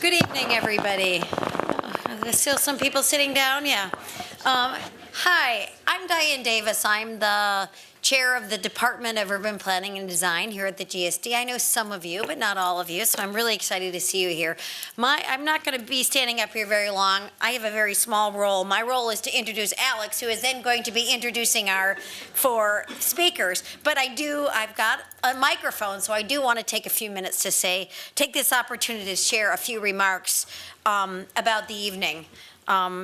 Good evening, everybody. There's still some people sitting down, yeah. Hi, I'm Diane Davis. I'm the chair of the Department of Urban Planning and Design here at the GSD. I know some of you, but not all of you, so I'm really excited to see you here. I'm not going to be standing up here very long. I have a very small role. My role is to introduce Alex, who is then going to be introducing our four speakers. But I've got a microphone, so I do want to take a few minutes to take this opportunity to share a few remarks about the evening.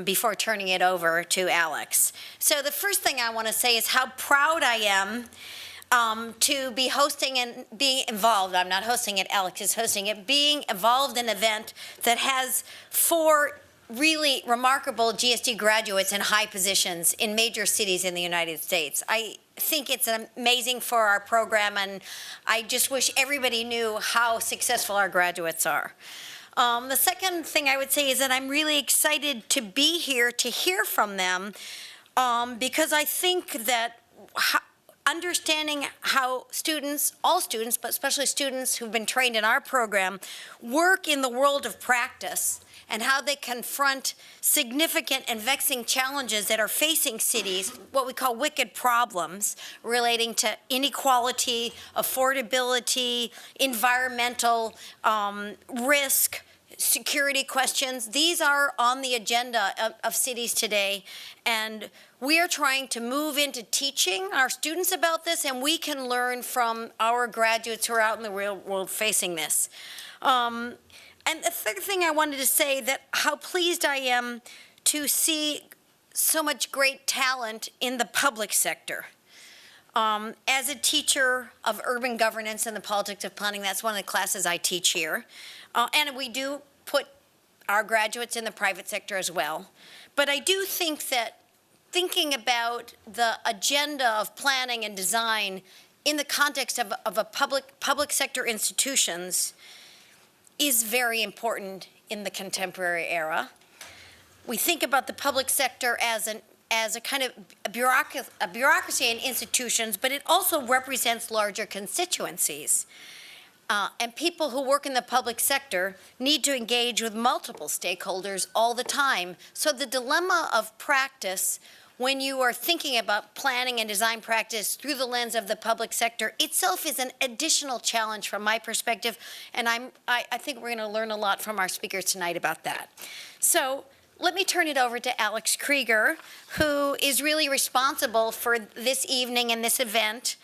Before turning it over to Alex. So the first thing I want to say is how proud I am to be hosting and being involved. I'm not hosting it, Alex is hosting it, being involved in an event that has four really remarkable GSD graduates in high positions in major cities in the United States. I think it's amazing for our program, and I just wish everybody knew how successful our graduates are. The second thing I would say is that I'm really excited to be here to hear from them because I think that understanding how students, all students, but especially students who've been trained in our program, work in the world of practice and how they confront significant and vexing challenges that are facing cities, what we call wicked problems relating to inequality, affordability, environmental risk, security questions. These are on the agenda of cities today, and we are trying to move into teaching our students about this, and we can learn from our graduates who are out in the real world facing this. And the third thing I wanted to say, that how pleased I am to see so much great talent in the public sector. As a teacher of urban governance and the politics of planning, that's one of the classes I teach here. And we do put our graduates in the private sector as well. But I do think that thinking about the agenda of planning and design in the context of a public sector institutions is very important in the contemporary era. We think about the public sector as a kind of a bureaucracy and institutions, but it also represents larger constituencies. And people who work in the public sector need to engage with multiple stakeholders all the time. So the dilemma of practice, when you are thinking about planning and design practice through the lens of the public sector itself, is an additional challenge from my perspective. And I think we're going to learn a lot from our speakers tonight about that. So let me turn it over to Alex Krieger, who is really responsible for this evening and this event.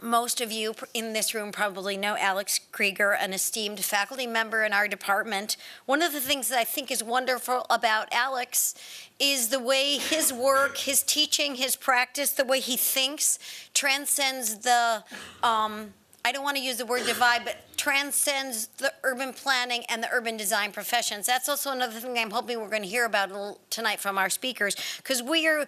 Most of you in this room probably know Alex Krieger, an esteemed faculty member in our department. One of the things that I think is wonderful about Alex is the way his work, his teaching, his practice, the way he thinks transcends the, I don't want to use the word divide, but transcends the urban planning and the urban design professions. That's also another thing I'm hoping we're going to hear about tonight from our speakers, because we are,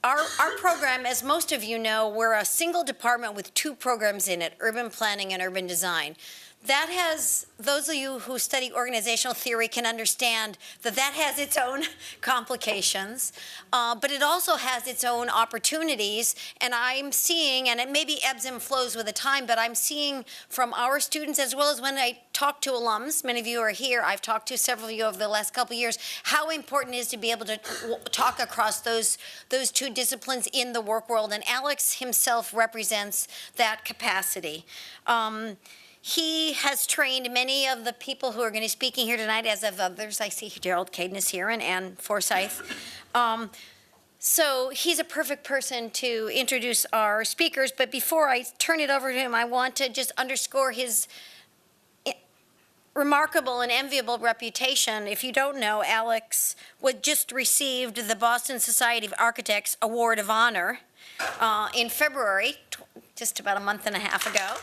our program, as most of you know, we're a single department with two programs in it, urban planning and urban design. That has, those of you who study organizational theory can understand that that has its own complications, but it also has its own opportunities. And I'm seeing, and it maybe ebbs and flows with the time, but I'm seeing from our students, as well as when I talk to alums, many of you are here, I've talked to several of you over the last couple of years, how important it is to be able to talk across those two disciplines in the work world. And Alex himself represents that capacity. He has trained many of the people who are going to be speaking here tonight, as of others. I see Gerald Caden is here and Ann Forsyth. So he's a perfect person to introduce our speakers. But before I turn it over to him, I want to just underscore his remarkable and enviable reputation. If you don't know, Alex just received the Boston Society of Architects Award of Honor in February, just about a month and a half ago.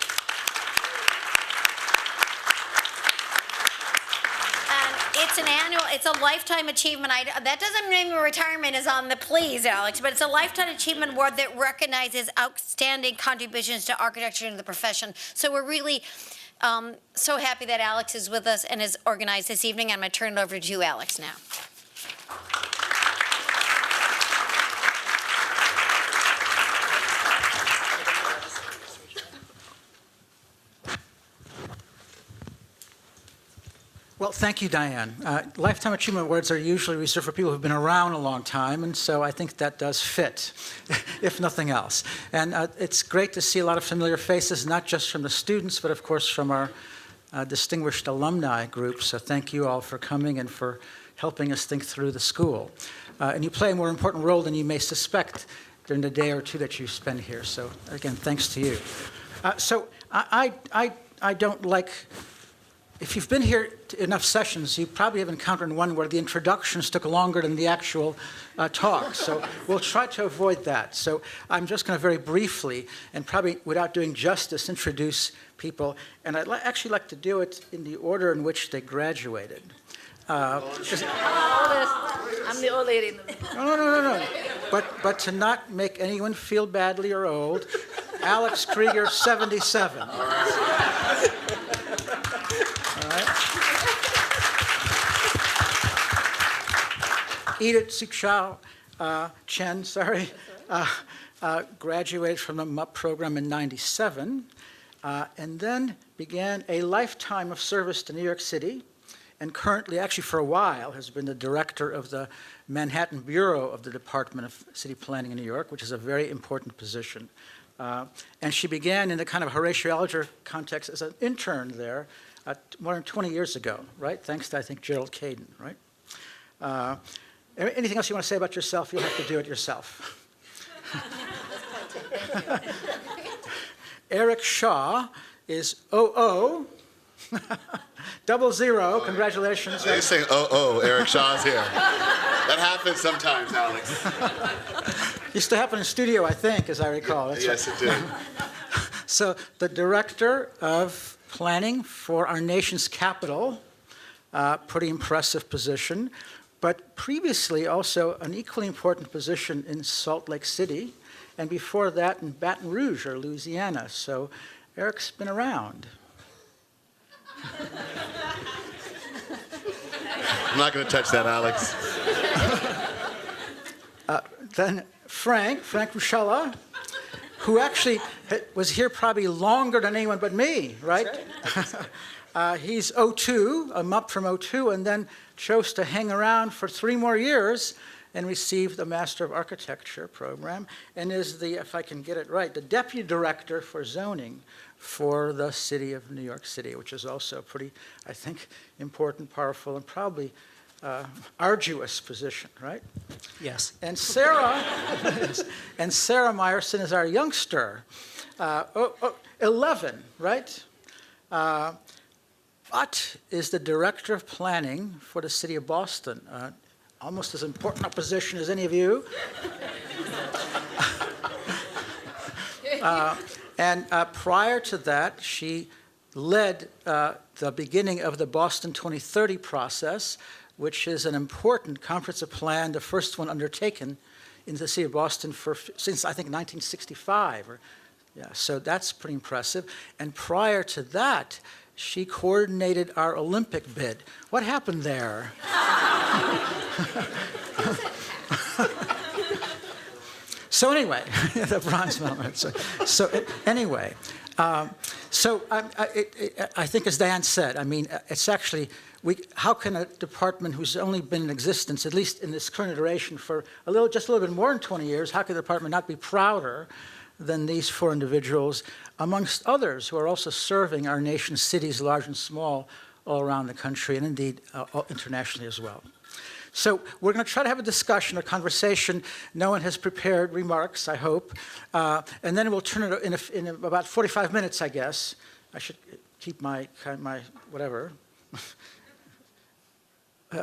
It's a lifetime achievement. That doesn't mean retirement is on the please, Alex, but it's a lifetime achievement award that recognizes outstanding contributions to architecture and the profession. So we're really so happy that Alex is with us and is organized this evening. I'm going to turn it over to you, Alex, now. Well, thank you, Diane. Lifetime Achievement Awards are usually reserved for people who've been around a long time, and so I think that does fit, if nothing else. And it's great to see a lot of familiar faces, not just from the students, but of course from our distinguished alumni group. So thank you all for coming and for helping us think through the school. And you play a more important role than you may suspect during the day or two that you spend here. So again, thanks to you. I don't like, if you've been here to enough sessions, you probably have encountered one where the introductions took longer than the actual talk. So we'll try to avoid that. So I'm just going to very briefly, and probably without doing justice, introduce people. And I'd actually like to do it in the order in which they graduated. I'm the old lady in the room. No. But to not make anyone feel badly or old, Alex Krieger, 77. All right. Edith Siksha Chen, graduated from the MUP program in '97, and then began a lifetime of service to New York City, and currently, actually for a while, has been the director of the Manhattan Bureau of the Department of City Planning in New York, which is a very important position. And she began in the kind of Horatio Alger context as an intern there more than 20 years ago, right? Thanks to, I think, Gerald Caden, right? Anything else you want to say about yourself? You'll have to do it yourself. Eric Shaw is 00. 00, congratulations. You're saying, Eric Shaw's here. That happens sometimes, Alex. Used to happen in studio, I think, as I recall. That's yes, it did. So the director of planning for our nation's capital, pretty impressive position, but previously also an equally important position in Salt Lake City, and before that in Baton Rouge or Louisiana. So Eric's been around. I'm not going to touch that, Alex. Then Frank Ruscella, who actually was here probably longer than anyone but me, right? He's 02, a MUP from 02, and then chose to hang around for 3 more years and received the Master of Architecture program, and is the, if I can get it right, the Deputy Director for Zoning for the city of New York City, which is also a pretty, I think, important, powerful, and probably arduous position, right? Yes. And Sarah, Sarah Meyerson is our youngster, 11, right? But is the Director of Planning for the City of Boston, almost as important a position as any of you. And prior to that, she led the beginning of the Boston 2030 process, which is an important comprehensive plan, the first one undertaken in the city of Boston since, I think, 1965. So that's pretty impressive. And prior to that, she coordinated our Olympic bid. What happened there? So anyway, the bronze medal. Anyway, I think as Diane said, I mean, it's actually, how can a department who's only been in existence, at least in this current iteration, for just a little bit more than 20 years, how can the department not be prouder than these 4 individuals, amongst others who are also serving our nation's cities, large and small, all around the country, and indeed internationally as well. So we're going to try to have a discussion, a conversation. No one has prepared remarks, I hope. And then we'll turn it in about 45 minutes, I guess. I should keep my whatever,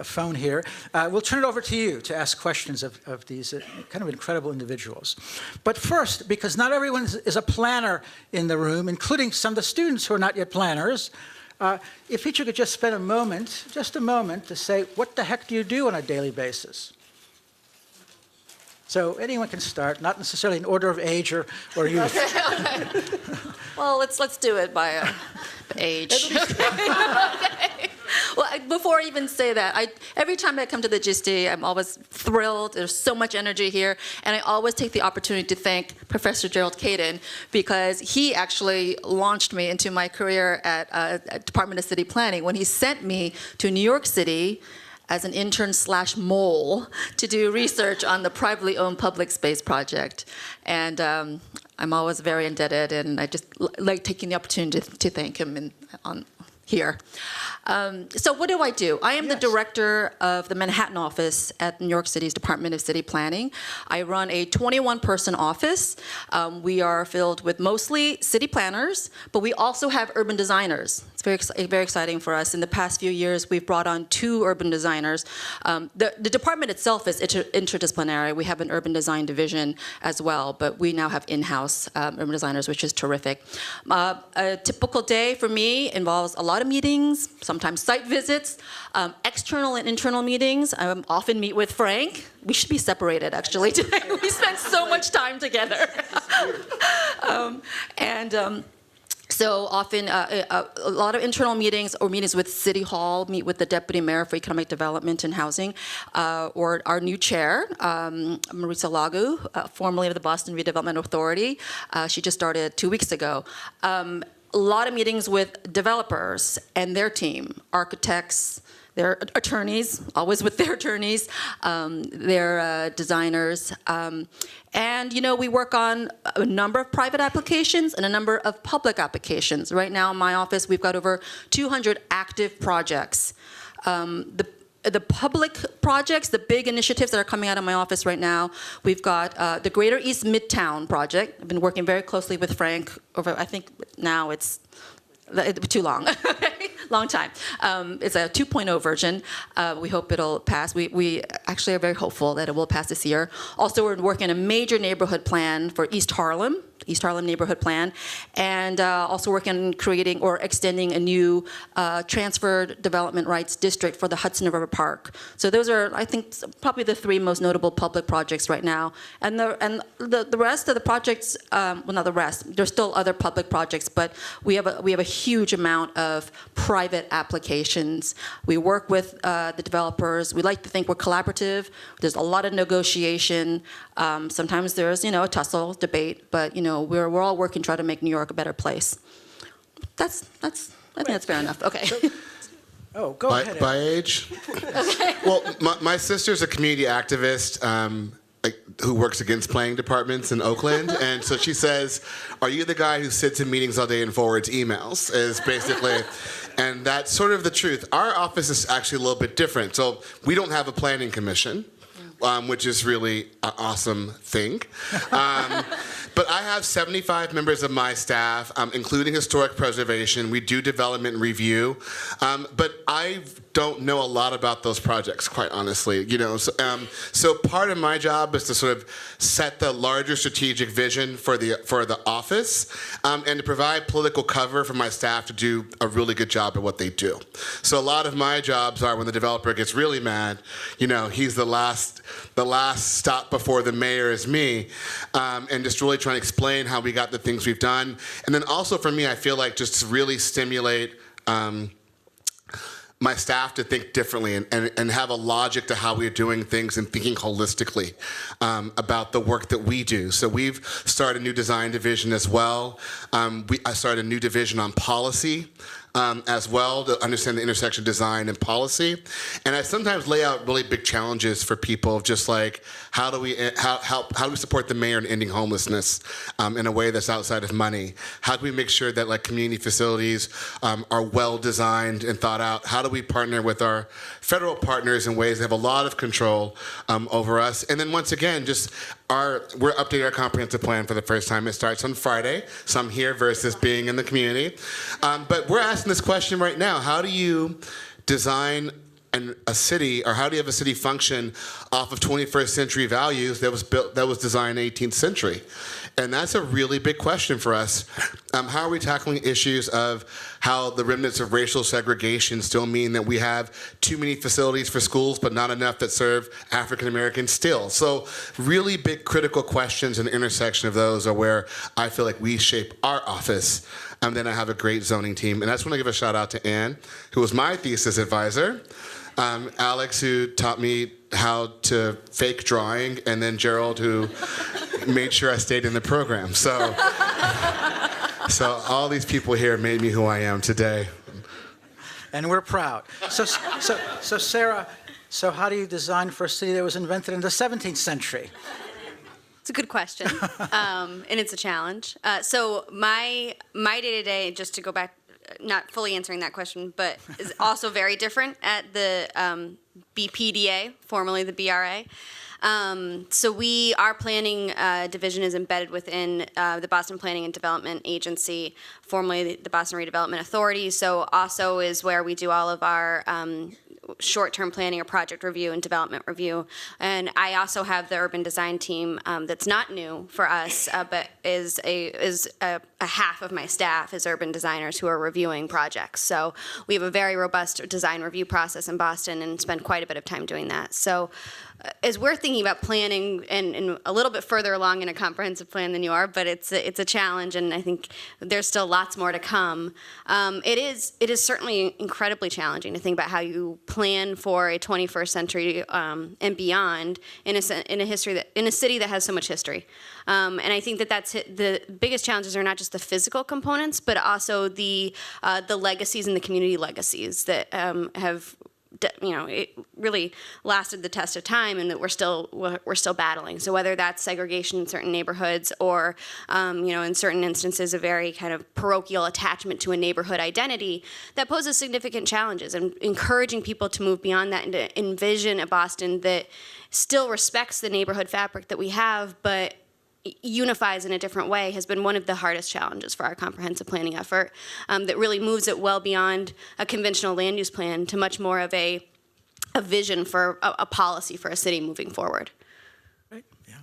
phone here. We'll turn it over to you to ask questions of these kind of incredible individuals. But first, because not everyone is a planner in the room, including some of the students who are not yet planners, if each of you could just spend a moment to say, what the heck do you do on a daily basis? So anyone can start, not necessarily in order of age or youth. Okay. Well, let's do it by age. Okay. Well, before I even say that, every time I come to the GSD, I'm always thrilled. There's so much energy here, and I always take the opportunity to thank Professor Gerald Caden because he actually launched me into my career at Department of City Planning when he sent me to New York City as an intern/mole to do research on the privately owned public space project. And I'm always very indebted, and I just like taking the opportunity to thank him here. So what do? I am the director of the Manhattan office at New York City's Department of City Planning. I run a 21-person office. We are filled with mostly city planners, but we also have urban designers. It's very exciting for us. In the past few years, we've brought on 2 urban designers. The department itself is interdisciplinary. We have an urban design division as well, but we now have in-house urban designers, which is terrific. A typical day for me involves a lot of meetings, sometimes site visits, external and internal meetings. I often meet with Frank. We should be separated, actually, today. We spend so much time together. So often, a lot of internal meetings or meetings with City Hall, meet with the Deputy Mayor for Economic Development and Housing, or our new chair, Marisa Lagu, formerly of the Boston Redevelopment Authority. She just started 2 weeks ago. A lot of meetings with developers and their team, architects, their attorneys, always with their attorneys, their designers. And, we work on a number of private applications and a number of public applications. Right now in my office, we've got over 200 active projects. The public projects, the big initiatives that are coming out of my office right now, we've got the Greater East Midtown project. I've been working very closely with Frank over, I think now it's too long. Long time. It's a 2.0 version. We hope it'll pass. We actually are very hopeful that it will pass this year. Also, we're working on a major neighborhood plan for East Harlem neighborhood plan, and also working on creating or extending a new transferred development rights district for the Hudson River Park. So those are, I think, probably the 3 most notable public projects right now. And the rest of the projects, well, not the rest. There's still other public projects, but we have a huge amount of private applications. We work with the developers. We like to think we're collaborative. There's a lot of negotiation. Sometimes there's, a tussle, debate, but, we're all working to try to make New York a better place. I think that's fair enough. Okay. Oh, go ahead. By age? Okay. Well, my sister's a community activist who works against planning departments in Oakland. And so she says, are you the guy who sits in meetings all day and forwards emails? Is basically, and that's sort of the truth. Our office is actually a little bit different. So we don't have a planning commission. Which is really an awesome thing. But I have 75 members of my staff, including historic preservation. We do development review. But I don't know a lot about those projects, quite honestly. So part of my job is to sort of set the larger strategic vision for the office, and to provide political cover for my staff to do a really good job at what they do. So a lot of my jobs are when the developer gets really mad, he's the last stop before the mayor is me, and just really trying to explain how we got the things we've done. And then also for me, I feel like just to really stimulate my staff to think differently and have a logic to how we're doing things and thinking holistically about the work that we do. So we've started a new design division as well. I started a new division on policy as well to understand the intersection of design and policy. And I sometimes lay out really big challenges for people of just like, how do we support the mayor in ending homelessness in a way that's outside of money? How do we make sure that like community facilities are well designed and thought out? How do we partner with our federal partners in ways that have a lot of control over us? And then once again, we're updating our comprehensive plan for the first time. It starts on Friday, so I'm here versus being in the community. But we're asking this question right now. How do you design a city, or how do you have a city function off of 21st century values that was designed in the 18th century? And that's a really big question for us. How are we tackling issues of how the remnants of racial segregation still mean that we have too many facilities for schools, but not enough that serve African Americans still. So really big critical questions and the intersection of those are where I feel like we shape our office. And then I have a great zoning team. And I just want to give a shout out to Anne, who was my thesis advisor, Alex, who taught me how to fake drawing, and then Gerald, who made sure I stayed in the program. So all these people here made me who I am today. And we're proud. So Sarah, so how do you design for a city that was invented in the 17th century? It's a good question, and it's a challenge. So my day-to-day, just to go back, not fully answering that question, but is also very different at the BPDA, formerly the BRA. So our planning division is embedded within the Boston Planning and Development Agency, formerly the Boston Redevelopment Authority. So also is where we do all of our short-term planning or project review and development review. And I also have the urban design team that's not new for us, but is a half of my staff is urban designers who are reviewing projects. So we have a very robust design review process in Boston and spend quite a bit of time doing that. So as we're thinking about planning and a little bit further along in a comprehensive plan than you are, but it's a challenge, and I think there's still lots more to come. It is certainly incredibly challenging to think about how you plan for a 21st century and beyond in a city that has so much history. And I think that's the biggest challenges are not just the physical components, but also the legacies and the community legacies that have. It really lasted the test of time, and that we're still battling. So whether that's segregation in certain neighborhoods, or in certain instances, a very kind of parochial attachment to a neighborhood identity, that poses significant challenges. And encouraging people to move beyond that and to envision a Boston that still respects the neighborhood fabric that we have, but unifies in a different way has been one of the hardest challenges for our comprehensive planning effort, that really moves it well beyond a conventional land use plan to much more of a vision for a policy for a city moving forward. Right, yeah.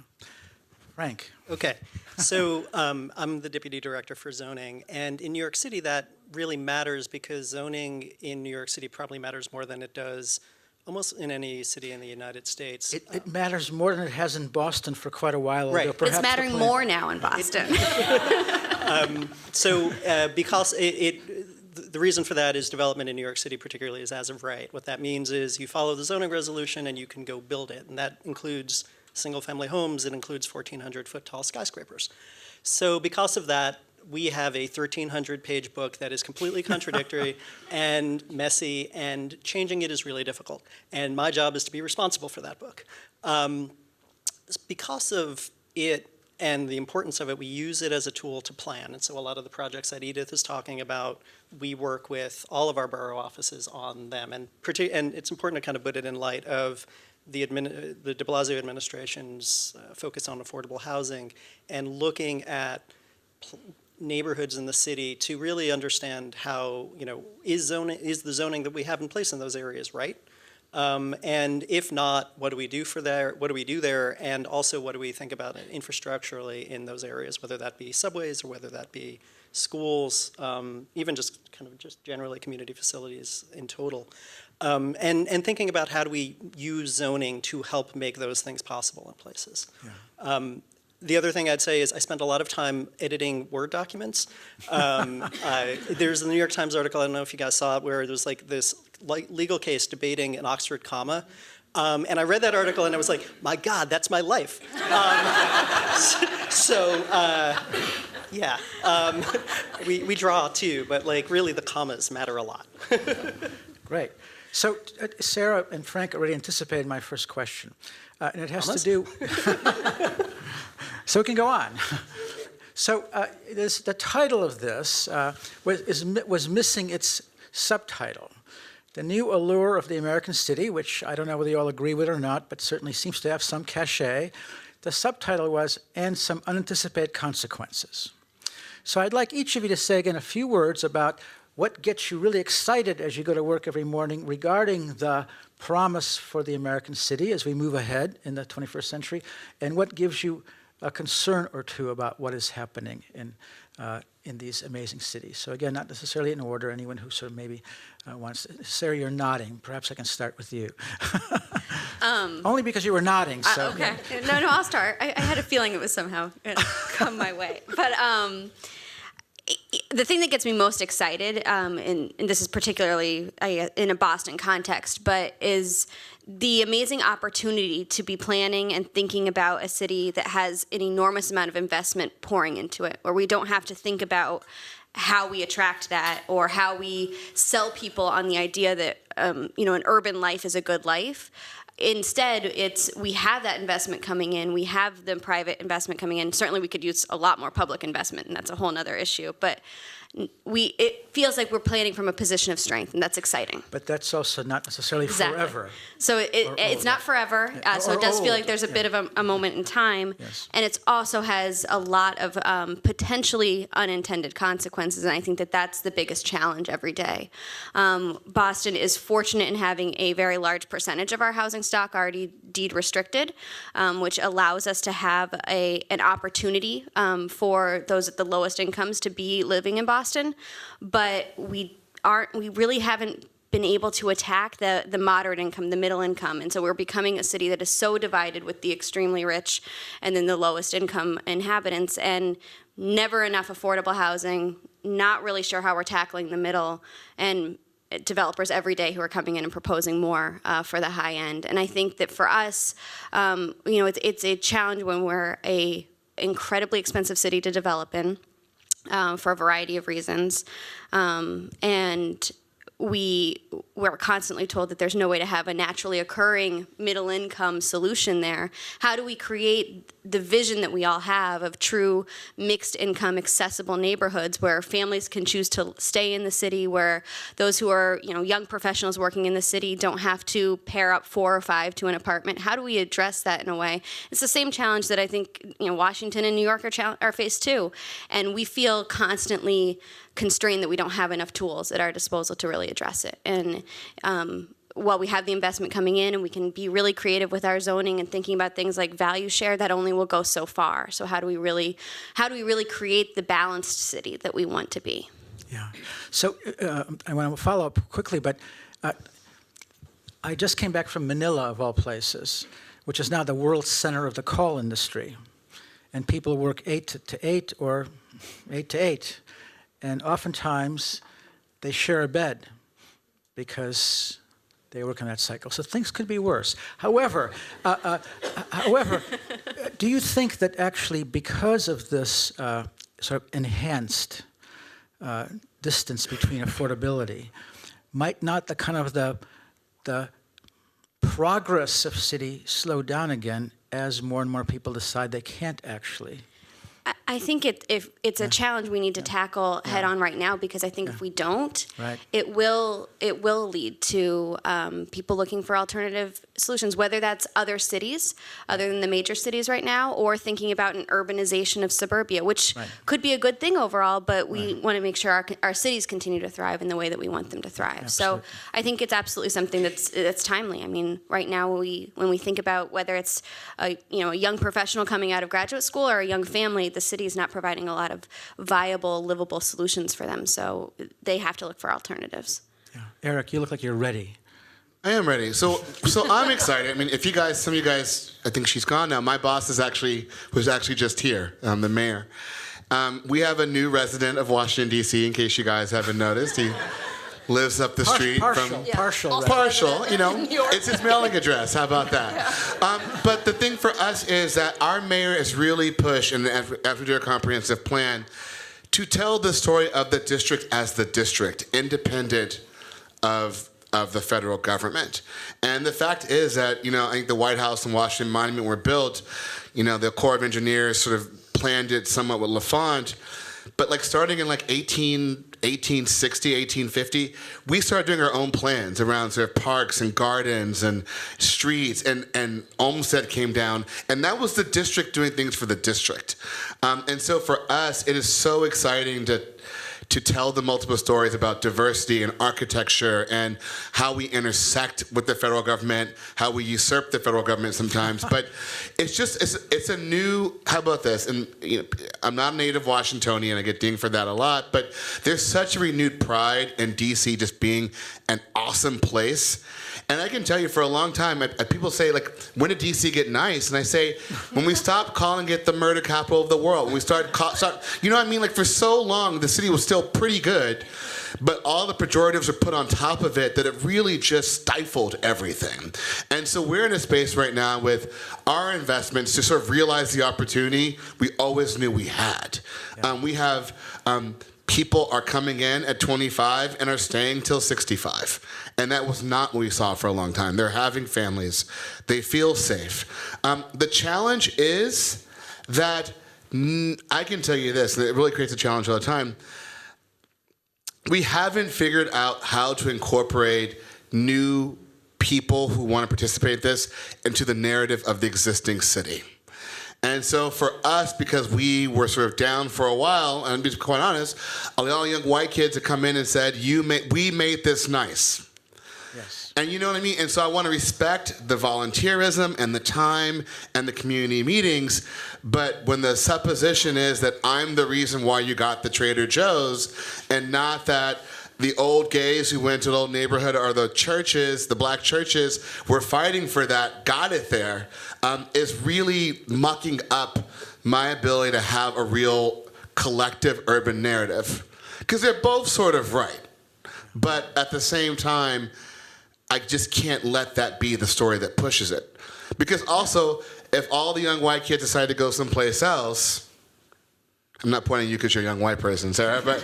Frank. Okay, so I'm the Deputy Director for Zoning, and in New York City that really matters because zoning in New York City probably matters more than it does almost in any city in the United States. It matters more than it has in Boston for quite a while. Right. Although But it's perhaps the mattering plan- more now in Boston. Because the reason for that is development in New York City particularly is as of right. What that means is you follow the zoning resolution and you can go build it. And that includes single-family homes. It includes 1,400-foot tall skyscrapers. So because of that, we have a 1,300-page book that is completely contradictory and messy, and changing it is really difficult. And my job is to be responsible for that book. Because of it and the importance of it, we use it as a tool to plan. And so a lot of the projects that Edith is talking about, we work with all of our borough offices on them. And it's important to kind of put it in light of the de Blasio administration's focus on affordable housing and looking at neighborhoods in the city to really understand how, is the zoning that we have in place in those areas right? And if not, what do we do there? And also, what do we think about infrastructurally in those areas, whether that be subways or whether that be schools, even just generally community facilities in total. And thinking about how do we use zoning to help make those things possible in places. Yeah. The other thing I'd say is I spent a lot of time editing Word documents. There's a New York Times article, I don't know if you guys saw it, where there's like this legal case debating an Oxford comma. And I read that article and I was like, my God, that's my life. We draw too, but like really the commas matter a lot. Great. So Sarah and Frank already anticipated my first question. And it has to do... So we can go on. So the title of this was missing its subtitle. The New Allure of the American City, which I don't know whether you all agree with or not, but certainly seems to have some cachet. The subtitle was, and some unanticipated consequences. So I'd like each of you to say again a few words about what gets you really excited as you go to work every morning regarding the promise for the American city as we move ahead in the 21st century, and what gives you a concern or two about what is happening in these amazing cities. So again, not necessarily in order. Anyone who sort of maybe wants to. Sarah, you're nodding. Perhaps I can start with you. Only because you were nodding. So, okay. yeah. No, I'll start. I had a feeling it was somehow going to come my way. But the thing that gets me most excited, and this is particularly in a Boston context, but is the amazing opportunity to be planning and thinking about a city that has an enormous amount of investment pouring into it, where we don't have to think about how we attract that or how we sell people on the idea that an urban life is a good life. Instead, we have that investment coming in. We have the private investment coming in. Certainly, we could use a lot more public investment, and that's a whole other issue. But it feels like we're planning from a position of strength, and that's exciting. But that's also not necessarily forever. So it's not forever. So it does feel like there's a bit of a moment in time. Yes. And it also has a lot of potentially unintended consequences. And I think that that's the biggest challenge every day. Boston is fortunate in having a very large percentage of our housing stock already deed restricted, which allows us to have an opportunity for those at the lowest incomes to be living in Boston. But we really haven't been able to attack the moderate income, the middle income. And so we're becoming a city that is so divided with the extremely rich and then the lowest income inhabitants, and never enough affordable housing, not really sure how we're tackling the middle, and developers every day who are coming in and proposing more for the high end. And I think that for us, it's a challenge when we're a incredibly expensive city to develop in. For a variety of reasons. And we're constantly told that there's no way to have a naturally occurring middle income solution there. How do we create the vision that we all have of true mixed income accessible neighborhoods where families can choose to stay in the city, where those who are young professionals working in the city don't have to pair up 4 or 5 to an apartment? How do we address that in a way? It's the same challenge that I think Washington and New York are faced too, and we feel constantly constrained that we don't have enough tools at our disposal to really address it. And while we have the investment coming in and we can be really creative with our zoning and thinking about things like value share, that only will go so far. So how do we really create the balanced city that we want to be? Yeah. So I want to follow up quickly, but I just came back from Manila, of all places, which is now the world center of the call industry. And people work 8 to 8 or 8 to 8. And oftentimes they share a bed because they work in that cycle. So things could be worse. However, do you think that actually because of this sort of enhanced distance between affordability, might not the kind of the progress of city slow down again as more and more people decide they can't actually? I think it's a challenge we need to tackle head on right now, because I think if we don't, it will lead to people looking for alternative solutions, whether that's other cities other than the major cities right now, or thinking about an urbanization of suburbia, which could be a good thing overall, but we want to make sure our cities continue to thrive in the way that we want them to thrive. Absolutely. So I think it's absolutely something that's timely. I mean, right now when we think about whether it's a young professional coming out of graduate school or a young family, the city is not providing a lot of viable, livable solutions for them. So they have to look for alternatives. Yeah. Eric, you look like you're ready. I am ready. So I'm excited. I mean, some of you guys, I think she's gone now. My boss was actually just here, the mayor. We have a new resident of Washington, D.C., in case you guys haven't noticed. He lives up the street from... Partial, it's his mailing address. How about that? But the thing for us is that our mayor has really pushed, and after we do a comprehensive plan, to tell the story of the district as the district, independent of the federal government. And the fact is that, I think the White House and Washington Monument were built, the Corps of Engineers sort of planned it somewhat with LaFont, but starting in 1860, 1850, we started doing our own plans around sort of parks and gardens and streets, and Olmsted came down, and that was the district doing things for the district. And so for us, it is so exciting to tell the multiple stories about diversity and architecture and how we intersect with the federal government, how we usurp the federal government sometimes. But it's a new, how about this? And you know, I'm not a native Washingtonian, I get dinged for that a lot, but there's such a renewed pride in DC just being an awesome place. And I can tell you for a long time, people say, like, when did DC get nice? And I say, when we stopped calling it the murder capital of the world, when we start, you know what I mean? Like, for so long, the city was still pretty good, but all the pejoratives are put on top of it that it really just stifled everything. And so we're in a space right now with our investments to sort of realize the opportunity we always knew we had. Yeah. We have... people are coming in at 25 and are staying till 65. And that was not what we saw for a long time. They're having families. They feel safe. The challenge is that, I can tell you this, and it really creates a challenge all the time. We haven't figured out how to incorporate new people who want to participate in this into the narrative of the existing city. And so for us, because we were sort of down for a while, and to be quite honest, a lot of young white kids have come in and said, we made this nice. Yes. And you know what I mean? And so I want to respect the volunteerism and the time and the community meetings, but when the supposition is that I'm the reason why you got the Trader Joe's, and not that the old gays who went to the old neighborhood or the churches, the black churches, were fighting for that, got it there, is really mucking up my ability to have a real collective urban narrative. Because they're both sort of right. But at the same time, I just can't let that be the story that pushes it. Because also, if all the young white kids decide to go someplace else, I'm not pointing at you because you're a young white person, Sarah, but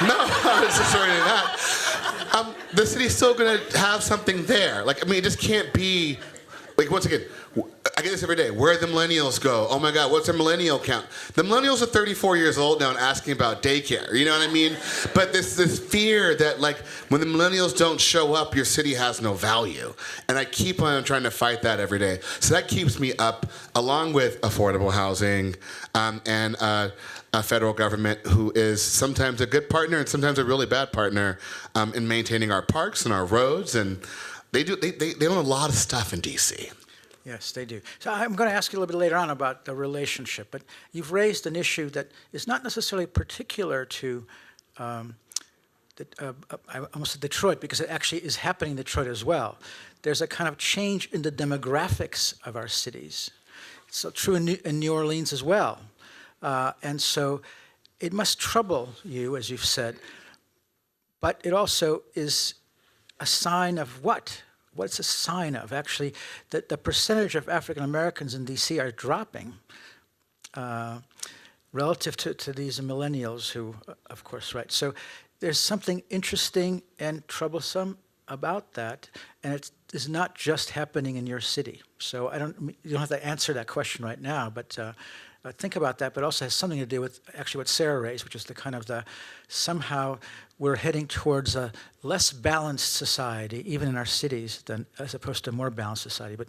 no, I was just saying that. The city's still going to have something there. Like, I mean, it just can't be, like, once again, I get this every day. Where the millennials go? Oh my God, what's their millennial count? The millennials are 34 years old now and asking about daycare. You know what I mean? But this fear that, like, when the millennials don't show up, your city has no value. And I keep on trying to fight that every day. So that keeps me up, along with affordable housing and a federal government who is sometimes a good partner and sometimes a really bad partner in maintaining our parks and our roads. And they own a lot of stuff in DC. Yes, they do. So I'm going to ask you a little bit later on about the relationship, but you've raised an issue that is not necessarily particular to I almost said Detroit, because it actually is happening in Detroit as well. There's a kind of change in the demographics of our cities. It's so true in New Orleans as well. And so it must trouble you, as you've said, but it also is a sign of what? What's a sign of? Actually, that the percentage of African Americans in DC are dropping relative to these millennials who, of course, right. So there's something interesting and troublesome about that, and it is not just happening in your city. So you don't have to answer that question right now, but think about that, but also has something to do with actually what Sarah raised, which is the kind of somehow we're heading towards a less balanced society, even in our cities, as opposed to a more balanced society. But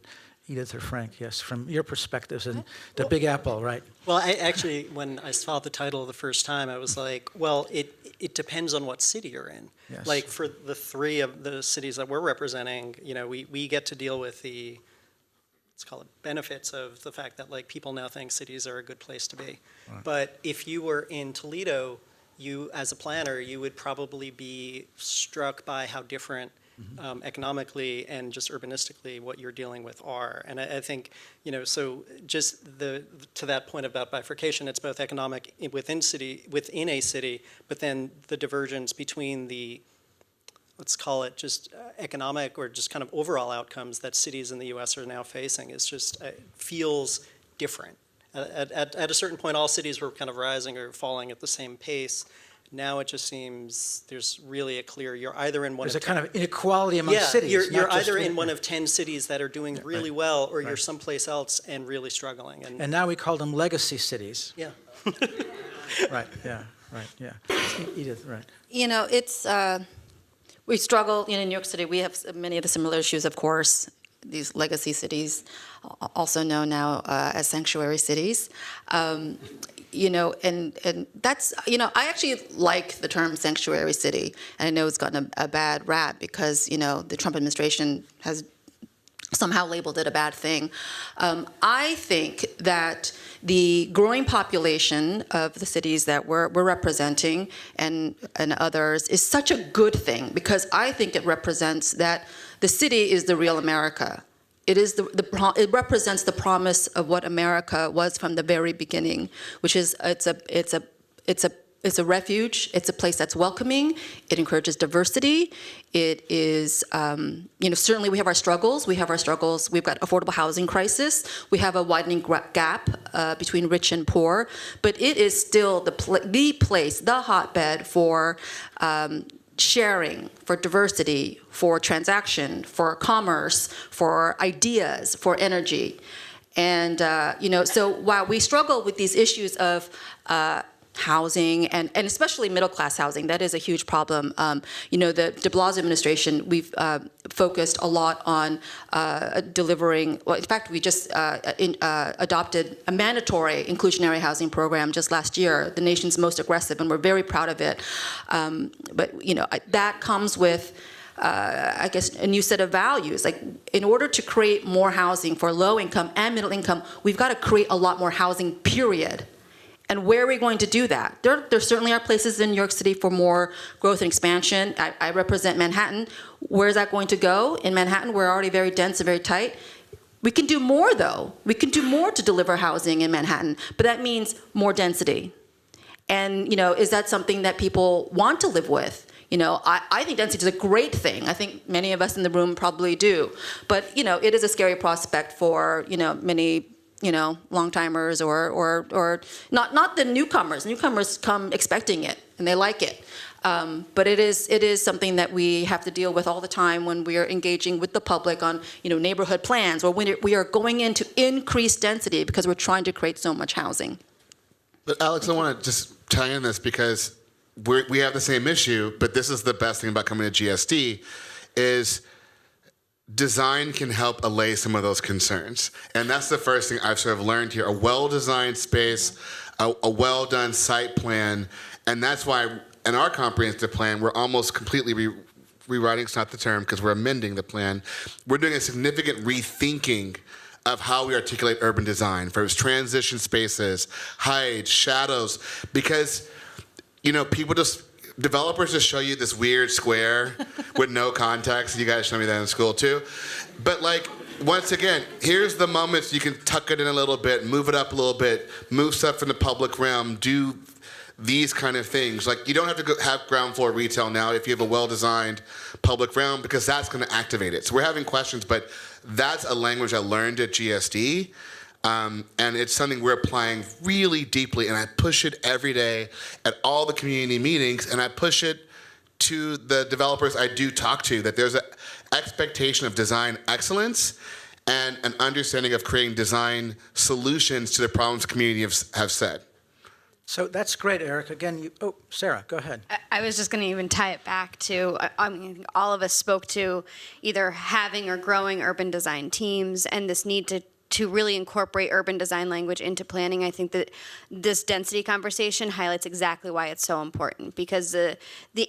Edith or Frank, yes, from your perspectives and the Big Apple, right? Well, I actually, when I saw the title the first time, I was like, well, it depends on what city you're in. Yes. Like for the three of the cities that we're representing, you know, we get to deal with let's call it benefits of the fact that, like, people now think cities are a good place to be. Right. But if you were in Toledo, you, as a planner, you would probably be struck by how different economically and just urbanistically what you're dealing with are. And I think, you know, so just to that point about bifurcation, it's both economic within a city, but then the divergence between let's call it just economic or just kind of overall outcomes that cities in the U.S. are now facing is just, feels different. At a certain point, all cities were kind of rising or falling at the same pace. Now it just seems there's really a clear, you're either in one There's of a kind of inequality among cities. You're either in one of 10 cities that are doing really well, or you're someplace else and really struggling. And now we call them legacy cities. yeah. Right, yeah, right, yeah. Edith, right. You know, it's, we struggle, in New York City, we have many of the similar issues, of course. these legacy cities, also known now as sanctuary cities. And that's, I actually like the term sanctuary city, and I know it's gotten a bad rap because, the Trump administration has somehow labeled it a bad thing. I think that the growing population of the cities that we're representing and others is such a good thing, because I think it represents that the city is the real America. It is it represents the promise of what America was from the very beginning, which is it's a refuge. It's a place that's welcoming. It encourages diversity. It is, certainly we have our struggles. We've got affordable housing crisis. We have a widening gap between rich and poor. But it is still the place, the hotbed for sharing, for diversity, for transaction, for commerce, for ideas, for energy. And, so while we struggle with these issues of housing and especially middle-class housing, that is a huge problem. The de Blasio administration, we've focused a lot on delivering, well, in fact, we just adopted a mandatory inclusionary housing program just last year, the nation's most aggressive, and we're very proud of it. But that comes with I guess, a new set of values. Like, in order to create more housing for low income and middle income, we've got to create a lot more housing, period. And where are we going to do that? There certainly are places in New York City for more growth and expansion. I represent Manhattan. Where is that going to go? In Manhattan, we're already very dense and very tight. We can do more, though. We can do more to deliver housing in Manhattan, but that means more density. And, is that something that people want to live with? I think density is a great thing. I think many of us in the room probably do. But, it is a scary prospect for, many long-timers or not the newcomers. Newcomers come expecting it, and they like it. But it is something that we have to deal with all the time when we are engaging with the public on, neighborhood plans, or when we are going into increased density because we're trying to create so much housing. But Alex, I want to just tie in this because we have the same issue, but this is the best thing about coming to GSD, is design can help allay some of those concerns. And that's the first thing I've sort of learned here. A well-designed space, a well-done site plan, and that's why in our comprehensive plan, we're almost completely rewriting, it's not the term, because we're amending the plan. We're doing a significant rethinking of how we articulate urban design for its transition spaces, heights, shadows, because, developers just show you this weird square with no context. You guys show me that in school too. But once again, here's the moments you can tuck it in a little bit, move it up a little bit, move stuff from the public realm, do these kind of things. You don't have to have ground floor retail now if you have a well-designed public realm, because that's going to activate it. So we're having questions, but that's a language I learned at GSD. And it's something we're applying really deeply, and I push it every day at all the community meetings, and I push it to the developers I do talk to, that there's an expectation of design excellence and an understanding of creating design solutions to the problems the community have said. So that's great, Eric. Again, Sarah, go ahead. I was just going to even tie it back to, I think all of us spoke to either having or growing urban design teams and this need to really incorporate urban design language into planning. I think that this density conversation highlights exactly why it's so important, because the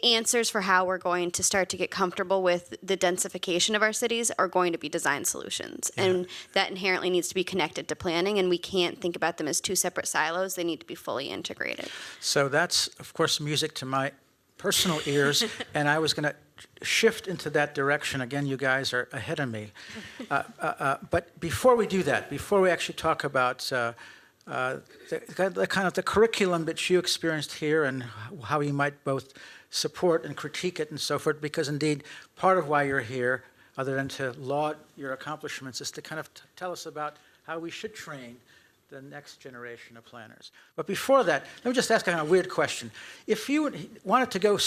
answers for how we're going to start to get comfortable with the densification of our cities are going to be design solutions. Yeah. And that inherently needs to be connected to planning, and we can't think about them as two separate silos. They need to be fully integrated. So that's, of course, music to my personal ears, and I was going to shift into that direction. Again, you guys are ahead of me. But before we do that, before we actually talk about the kind of the curriculum that you experienced here and how you might both support and critique it and so forth, because indeed part of why you're here, other than to laud your accomplishments, is to kind of tell us about how we should train the next generation of planners. But before that, let me just ask a weird question. If you wanted to go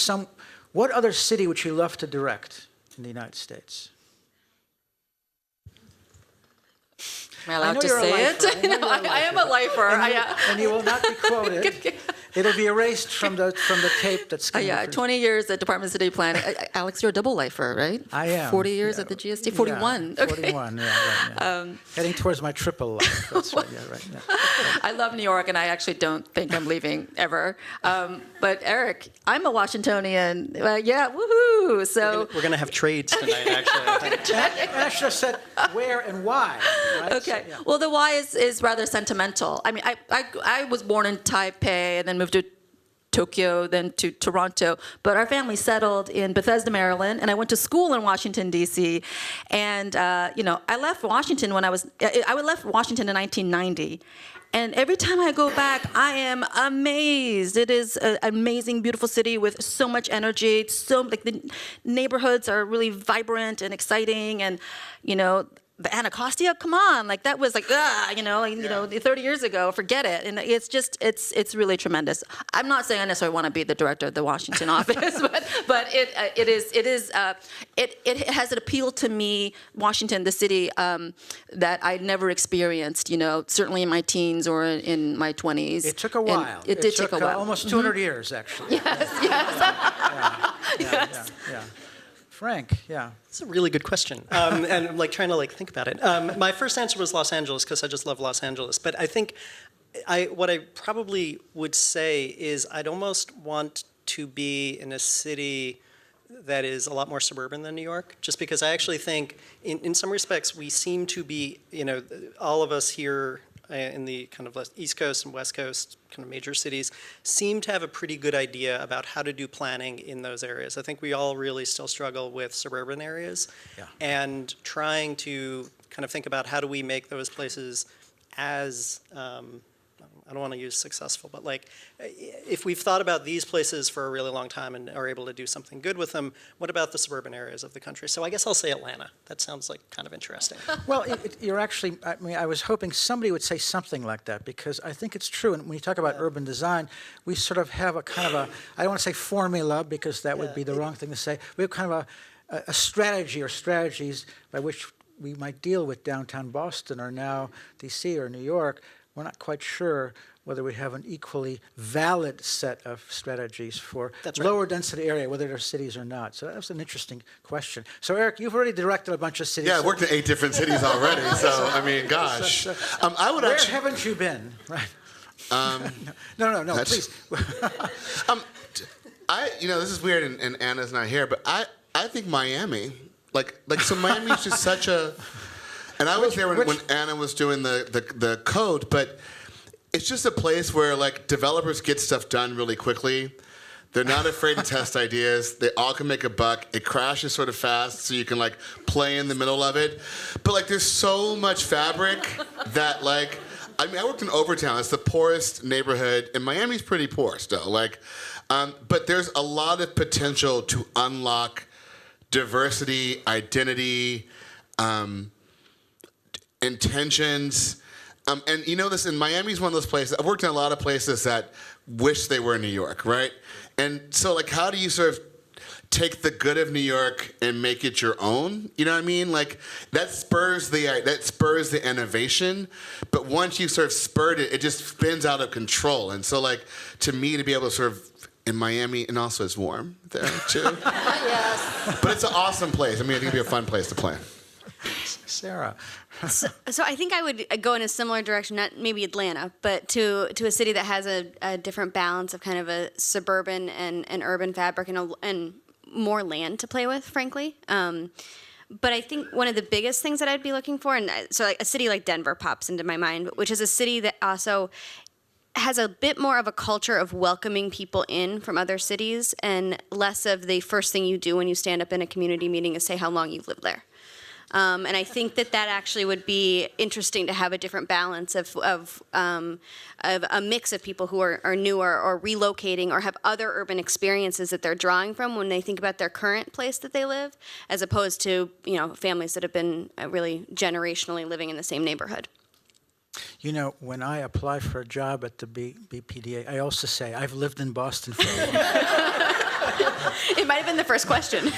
what other city would you love to direct in the United States? Am I allowed to say it? I am a lifer. And you will not be quoted. It'll be erased from the tape that's going Yeah, 20 years at Department of City Planning. Alex, you're a double lifer, right? I am. 40 years yeah. at the GSD? 41. Yeah, Okay. 41, yeah, right, yeah. Heading towards my triple life. That's right, yeah, right. Yeah. I love New York, and I actually don't think I'm leaving ever. But Eric, I'm a Washingtonian. Yeah, woohoo! So We're going to have trades tonight, actually. I think. And I should have said where and why, right? okay. So, yeah. Well, the why is rather sentimental. I mean, I was born in Taipei and then moved to Tokyo, then to Toronto. But our family settled in Bethesda, Maryland, and I went to school in Washington, D.C. And I left Washington I left Washington in 1990. And every time I go back, I am amazed. It is an amazing, beautiful city with so much energy. It's the neighborhoods are really vibrant and exciting, and the Anacostia, come on, that was 30 years ago, forget it. And it's really tremendous. I'm not saying I necessarily want to be the director of the Washington office, but it has an appeal to me, Washington, the city, that I never experienced, certainly in my teens or in my 20s. It took a while. It did take a while. Almost 200 years, actually. Yes. Yeah. Frank, yeah. It's a really good question, and I'm trying to think about it. My first answer was Los Angeles because I just love Los Angeles. But I think what I probably would say is I'd almost want to be in a city that is a lot more suburban than New York, just because I actually think in some respects we seem to be, all of us here in the kind of East Coast and West Coast kind of major cities seem to have a pretty good idea about how to do planning in those areas. I think we all really still struggle with suburban areas and trying to kind of think about how do we make those places as I don't want to use successful, but if we've thought about these places for a really long time and are able to do something good with them, what about the suburban areas of the country? So I guess I'll say Atlanta. That sounds kind of interesting. Well, you're actually, I was hoping somebody would say something like that, because I think it's true. And when you talk about urban design, we sort of have a kind of I don't want to say formula, because that would be the wrong thing to say. We have kind of a strategy or strategies by which we might deal with downtown Boston or now D.C. or New York. We're not quite sure whether we have an equally valid set of strategies for lower density area, whether they're cities or not. So that's an interesting question. So Eric, you've already directed a bunch of cities. Yeah, I worked in 8 different cities already. So I mean, gosh, I would Where actually. haven't you been? Right. No, please. This is weird, and Anna's not here, but I think Miami, so Miami is just such a. And I was there when Anna was doing the code, but it's just a place where developers get stuff done really quickly. They're not afraid to test ideas. They all can make a buck. It crashes sort of fast, so you can play in the middle of it. But there's so much fabric that I worked in Overtown. It's the poorest neighborhood, and Miami's pretty poor still. But there's a lot of potential to unlock diversity, identity. Intentions, and this in Miami's one of those places. I've worked in a lot of places that wish they were in New York, right? And so how do you sort of take the good of New York and make it your own? You know what I mean? That spurs the innovation, but once you sort of spurred it, it just spins out of control. And so to me, to be able to sort of in Miami, and also it's warm there too. Yes. But it's an awesome place. I think it'd be a fun place to play. Sarah. So I think I would go in a similar direction, not maybe Atlanta, but to a city that has a different balance of kind of a suburban and urban fabric and more land to play with, frankly. But I think one of the biggest things that I'd be looking for, and so a city like Denver pops into my mind, which is a city that also has a bit more of a culture of welcoming people in from other cities and less of the first thing you do when you stand up in a community meeting is say how long you've lived there. And I think that actually would be interesting to have a different balance of a mix of people who are newer or relocating or have other urban experiences that they're drawing from when they think about their current place that they live, as opposed to families that have been really generationally living in the same neighborhood. When I apply for a job at the BPDA, I also say I've lived in Boston for a while. It might have been the first question.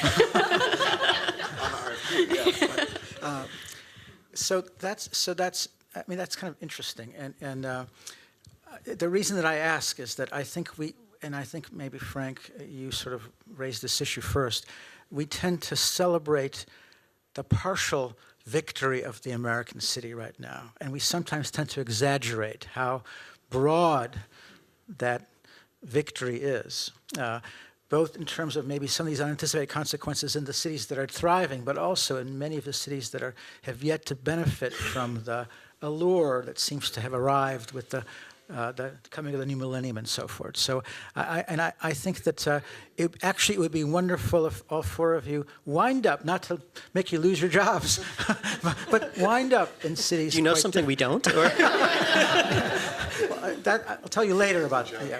So that's kind of interesting, and the reason that I ask is that I think and I think maybe Frank, you sort of raised this issue first, we tend to celebrate the partial victory of the American city right now. And we sometimes tend to exaggerate how broad that victory is, both in terms of maybe some of these unanticipated consequences in the cities that are thriving, but also in many of the cities that have yet to benefit from the allure that seems to have arrived with the coming of the new millennium and so forth. So I think that it would be wonderful if all four of you wind up, not to make you lose your jobs, but wind up in cities. Do you know something we don't? Or? That I'll tell you later about. Yeah.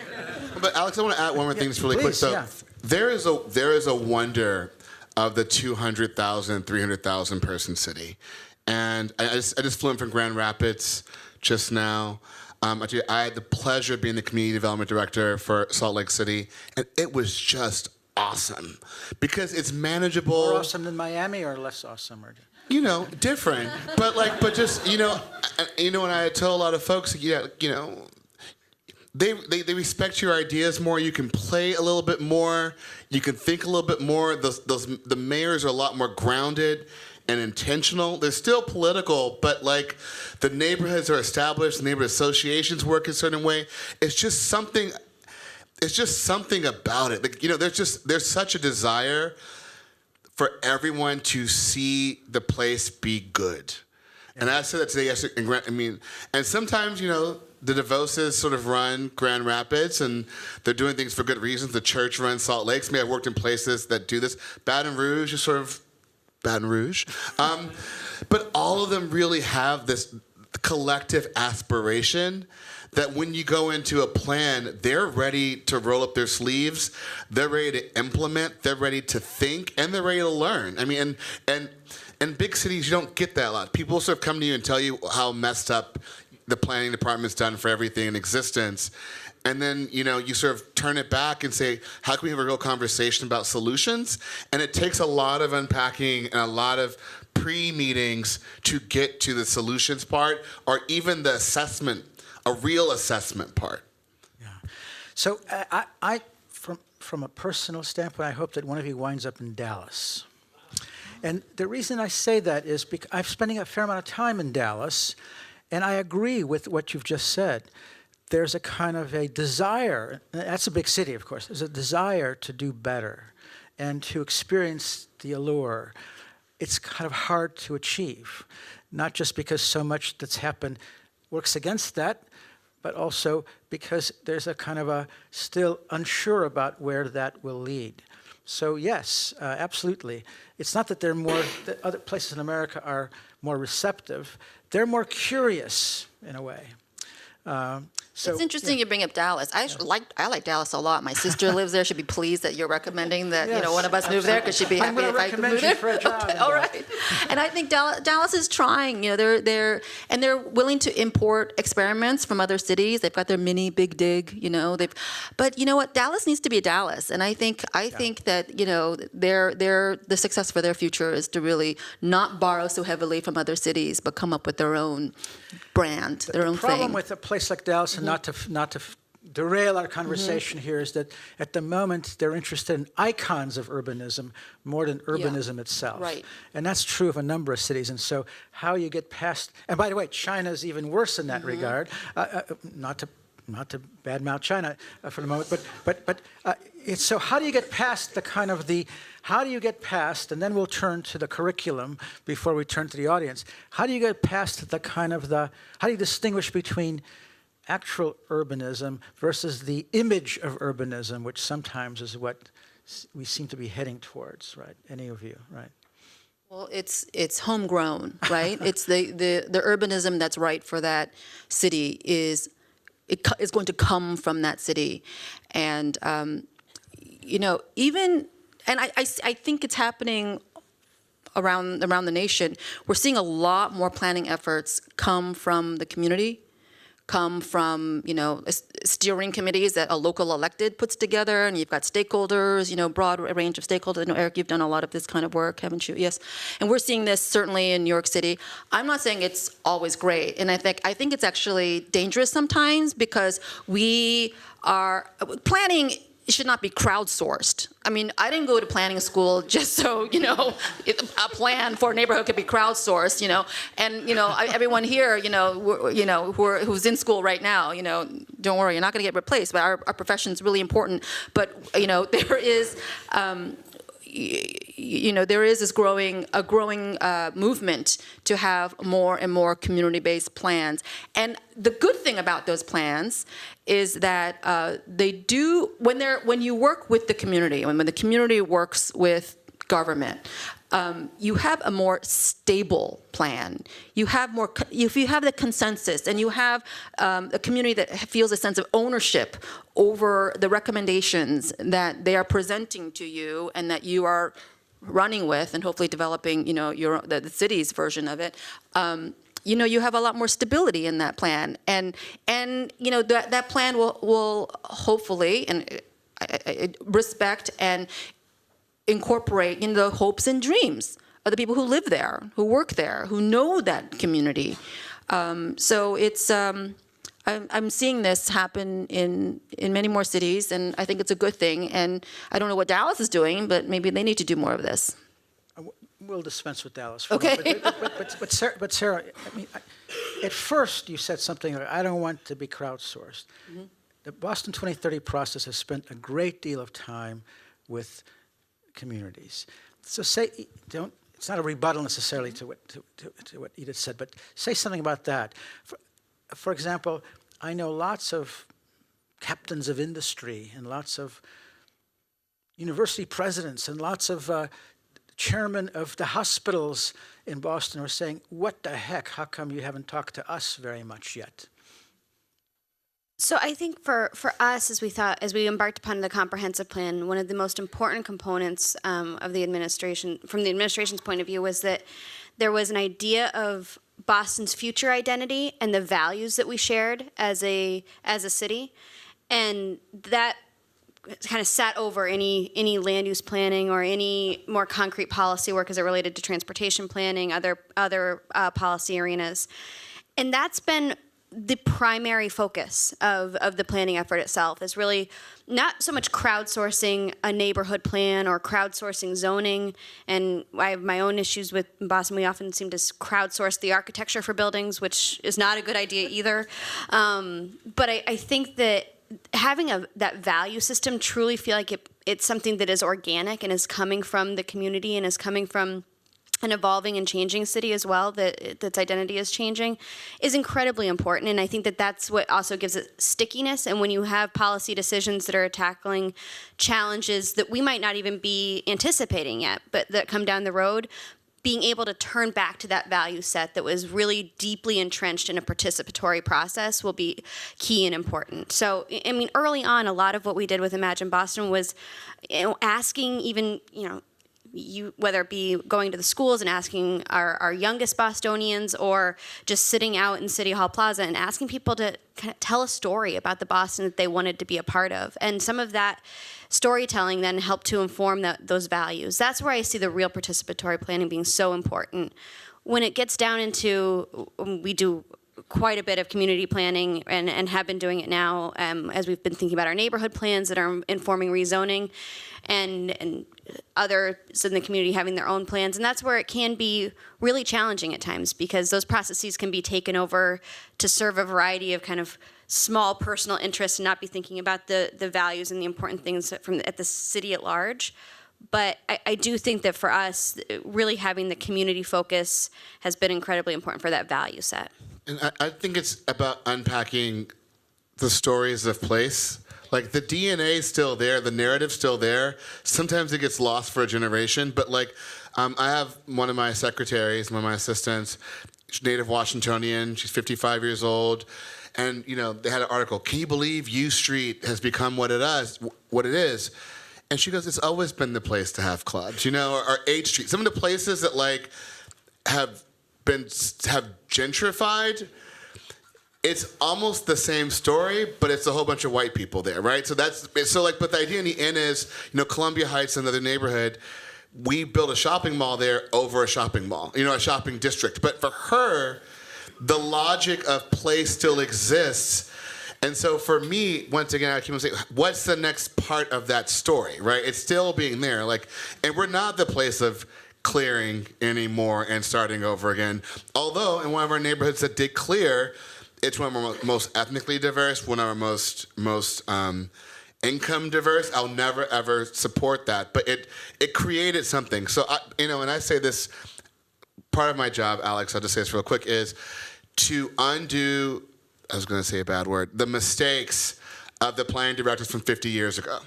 But Alex, I want to add one more thing just really quick. please, So yeah. there is a wonder of the 200,000, 300,000 person city. And I just flew in from Grand Rapids just now. I had the pleasure of being the community development director for Salt Lake City, and it was just awesome because it's manageable. More awesome than Miami, or less awesome, or Different, but just when I tell a lot of folks, they respect your ideas more. You can play a little bit more. You can think a little bit more. The mayors are a lot more grounded and intentional. They're still political, but the neighborhoods are established. The neighborhood associations work a certain way. It's just something about it. There's such a desire for everyone to see the place be good. And I said that today. And sometimes, the DeVoses sort of run Grand Rapids, and they're doing things for good reasons. The church runs Salt Lake. I've worked in places that do this. Baton Rouge is sort of Baton Rouge. But all of them really have this collective aspiration that when you go into a plan, they're ready to roll up their sleeves, they're ready to implement, they're ready to think, and they're ready to learn. And in big cities, you don't get that a lot. People sort of come to you and tell you how messed up the planning department's done for everything in existence. And then, you sort of turn it back and say, how can we have a real conversation about solutions? And it takes a lot of unpacking and a lot of pre-meetings to get to the solutions part, or even the assessment, a real assessment part. Yeah. So I from a personal standpoint, I hope that one of you winds up in Dallas. And the reason I say that is because I'm spending a fair amount of time in Dallas, and I agree with what you've just said. There's a kind of a desire, that's a big city, of course, there's a desire to do better and to experience the allure. It's kind of hard to achieve, not just because so much that's happened works against that, but also because there's a kind of a still unsure about where that will lead. So yes, absolutely. It's not that that other places in America are more receptive. They're more curious in a way. It's interesting you bring up Dallas. I like Dallas a lot. My sister lives there. She'd be pleased that you're recommending that one of us move there, because she'd be happy if I could move there. For a job. Okay, all right. And I think Dallas is trying. They're willing to import experiments from other cities. They've got their mini Big Dig. But you know what? Dallas needs to be Dallas, and I think that the success for their future is to really not borrow so heavily from other cities, but come up with their own brand, their own thing. The problem with a place like Dallas, and not to derail our conversation here, is that at the moment they're interested in icons of urbanism more than urbanism itself. Right. And that's true of a number of cities. And so how you get past, and by the way, China is even worse in that regard. Not to badmouth China for the moment, but it's so how do you get past and then we'll turn to the curriculum before we turn to the audience. How do you get past how do you distinguish between actual urbanism versus the image of urbanism, which sometimes is what we seem to be heading towards, right? Any of you, right? Well, it's homegrown, right? It's the urbanism that's right for that city is going to come from that city, and I think it's happening around the nation. We're seeing a lot more planning efforts come from the community, come from, steering committees that a local elected puts together, and you've got stakeholders, broad range of stakeholders. I know, Eric, you've done a lot of this kind of work, haven't you? Yes. And we're seeing this certainly in New York City. I'm not saying it's always great, and I think it's actually dangerous sometimes because planning should not be crowdsourced. I mean, I didn't go to planning school just so, a plan for a neighborhood could be crowdsourced, And, everyone here, who's in school right now, don't worry, you're not going to get replaced. But our profession is really important. But, there is, there is this growing movement to have more and more community-based plans. And the good thing about those plans is that they do, when you work with the community, when the community works with government, you have a more stable plan. If you have the consensus and you have a community that feels a sense of ownership over the recommendations that they are presenting to you and that you are running with and hopefully developing, the city's version of it, you have a lot more stability in that plan, and that plan will hopefully and respect and incorporate the hopes and dreams of the people who live there, who work there, who know that community. So it's I'm seeing this happen in many more cities, and I think it's a good thing. And I don't know what Dallas is doing, but maybe they need to do more of this. We'll dispense with Dallas. For Okay. But Sarah, I mean, at first you said something like, I don't want to be crowdsourced. Mm-hmm. The Boston 2030 process has spent a great deal of time with communities. So it's not a rebuttal necessarily to what Edith said, but say something about that. For example, I know lots of captains of industry and lots of university presidents and lots of chairmen of the hospitals in Boston are saying, what the heck, how come you haven't talked to us very much yet? So I think for us, as we embarked upon the comprehensive plan, one of the most important components of the administration, from the administration's point of view, was that there was an idea of Boston's future identity and the values that we shared as a city, and that kind of sat over any land use planning or any more concrete policy work as it related to transportation planning, other policy arenas, and that's been the primary focus of the planning effort itself. Is really not so much crowdsourcing a neighborhood plan or crowdsourcing zoning. And I have my own issues with Boston. We often seem to crowdsource the architecture for buildings, which is not a good idea either. But I think that having that value system truly feel like it's something that is organic and is coming from the community and is coming from an evolving and changing city as well, that its identity is changing, is incredibly important. And I think that that's what also gives it stickiness. And when you have policy decisions that are tackling challenges that we might not even be anticipating yet, but that come down the road, being able to turn back to that value set that was really deeply entrenched in a participatory process will be key and important. So, I mean, early on, a lot of what we did with Imagine Boston was, asking even, whether it be going to the schools and asking our youngest Bostonians, or just sitting out in City Hall Plaza and asking people to kind of tell a story about the Boston that they wanted to be a part of. And some of that storytelling then helped to inform those values. That's where I see the real participatory planning being so important. When it gets down into, we do quite a bit of community planning and have been doing it now as we've been thinking about our neighborhood plans that are informing rezoning, and others in the community having their own plans. And that's where it can be really challenging at times, because those processes can be taken over to serve a variety of kind of small personal interests and not be thinking about the values and the important things at the city at large. But I do think that for us, really having the community focus has been incredibly important for that value set. And I think it's about unpacking the stories of place. Like, the DNA is still there, the narrative's still there. Sometimes it gets lost for a generation, but I have one of my secretaries, one of my assistants, she's native Washingtonian, she's 55 years old, and they had an article, can you believe U Street has become what it is? And she goes, it's always been the place to have clubs, or H Street. Some of the places that have gentrified, it's almost the same story, but it's a whole bunch of white people there, right? So but the idea in the end is, Columbia Heights, another neighborhood, we built a shopping mall there over a shopping mall, a shopping district. But for her, the logic of play still exists. And so for me, once again, I keep saying, what's the next part of that story, right? It's still being there. And we're not the place of clearing anymore and starting over again. Although in one of our neighborhoods that did clear, it's one of our most ethnically diverse, one of our most income diverse. I'll never ever support that, but it created something. So and I say this, part of my job, Alex, I'll just say this real quick, is to undo, I was going to say a bad word, the mistakes of the planning directors from 50 years ago.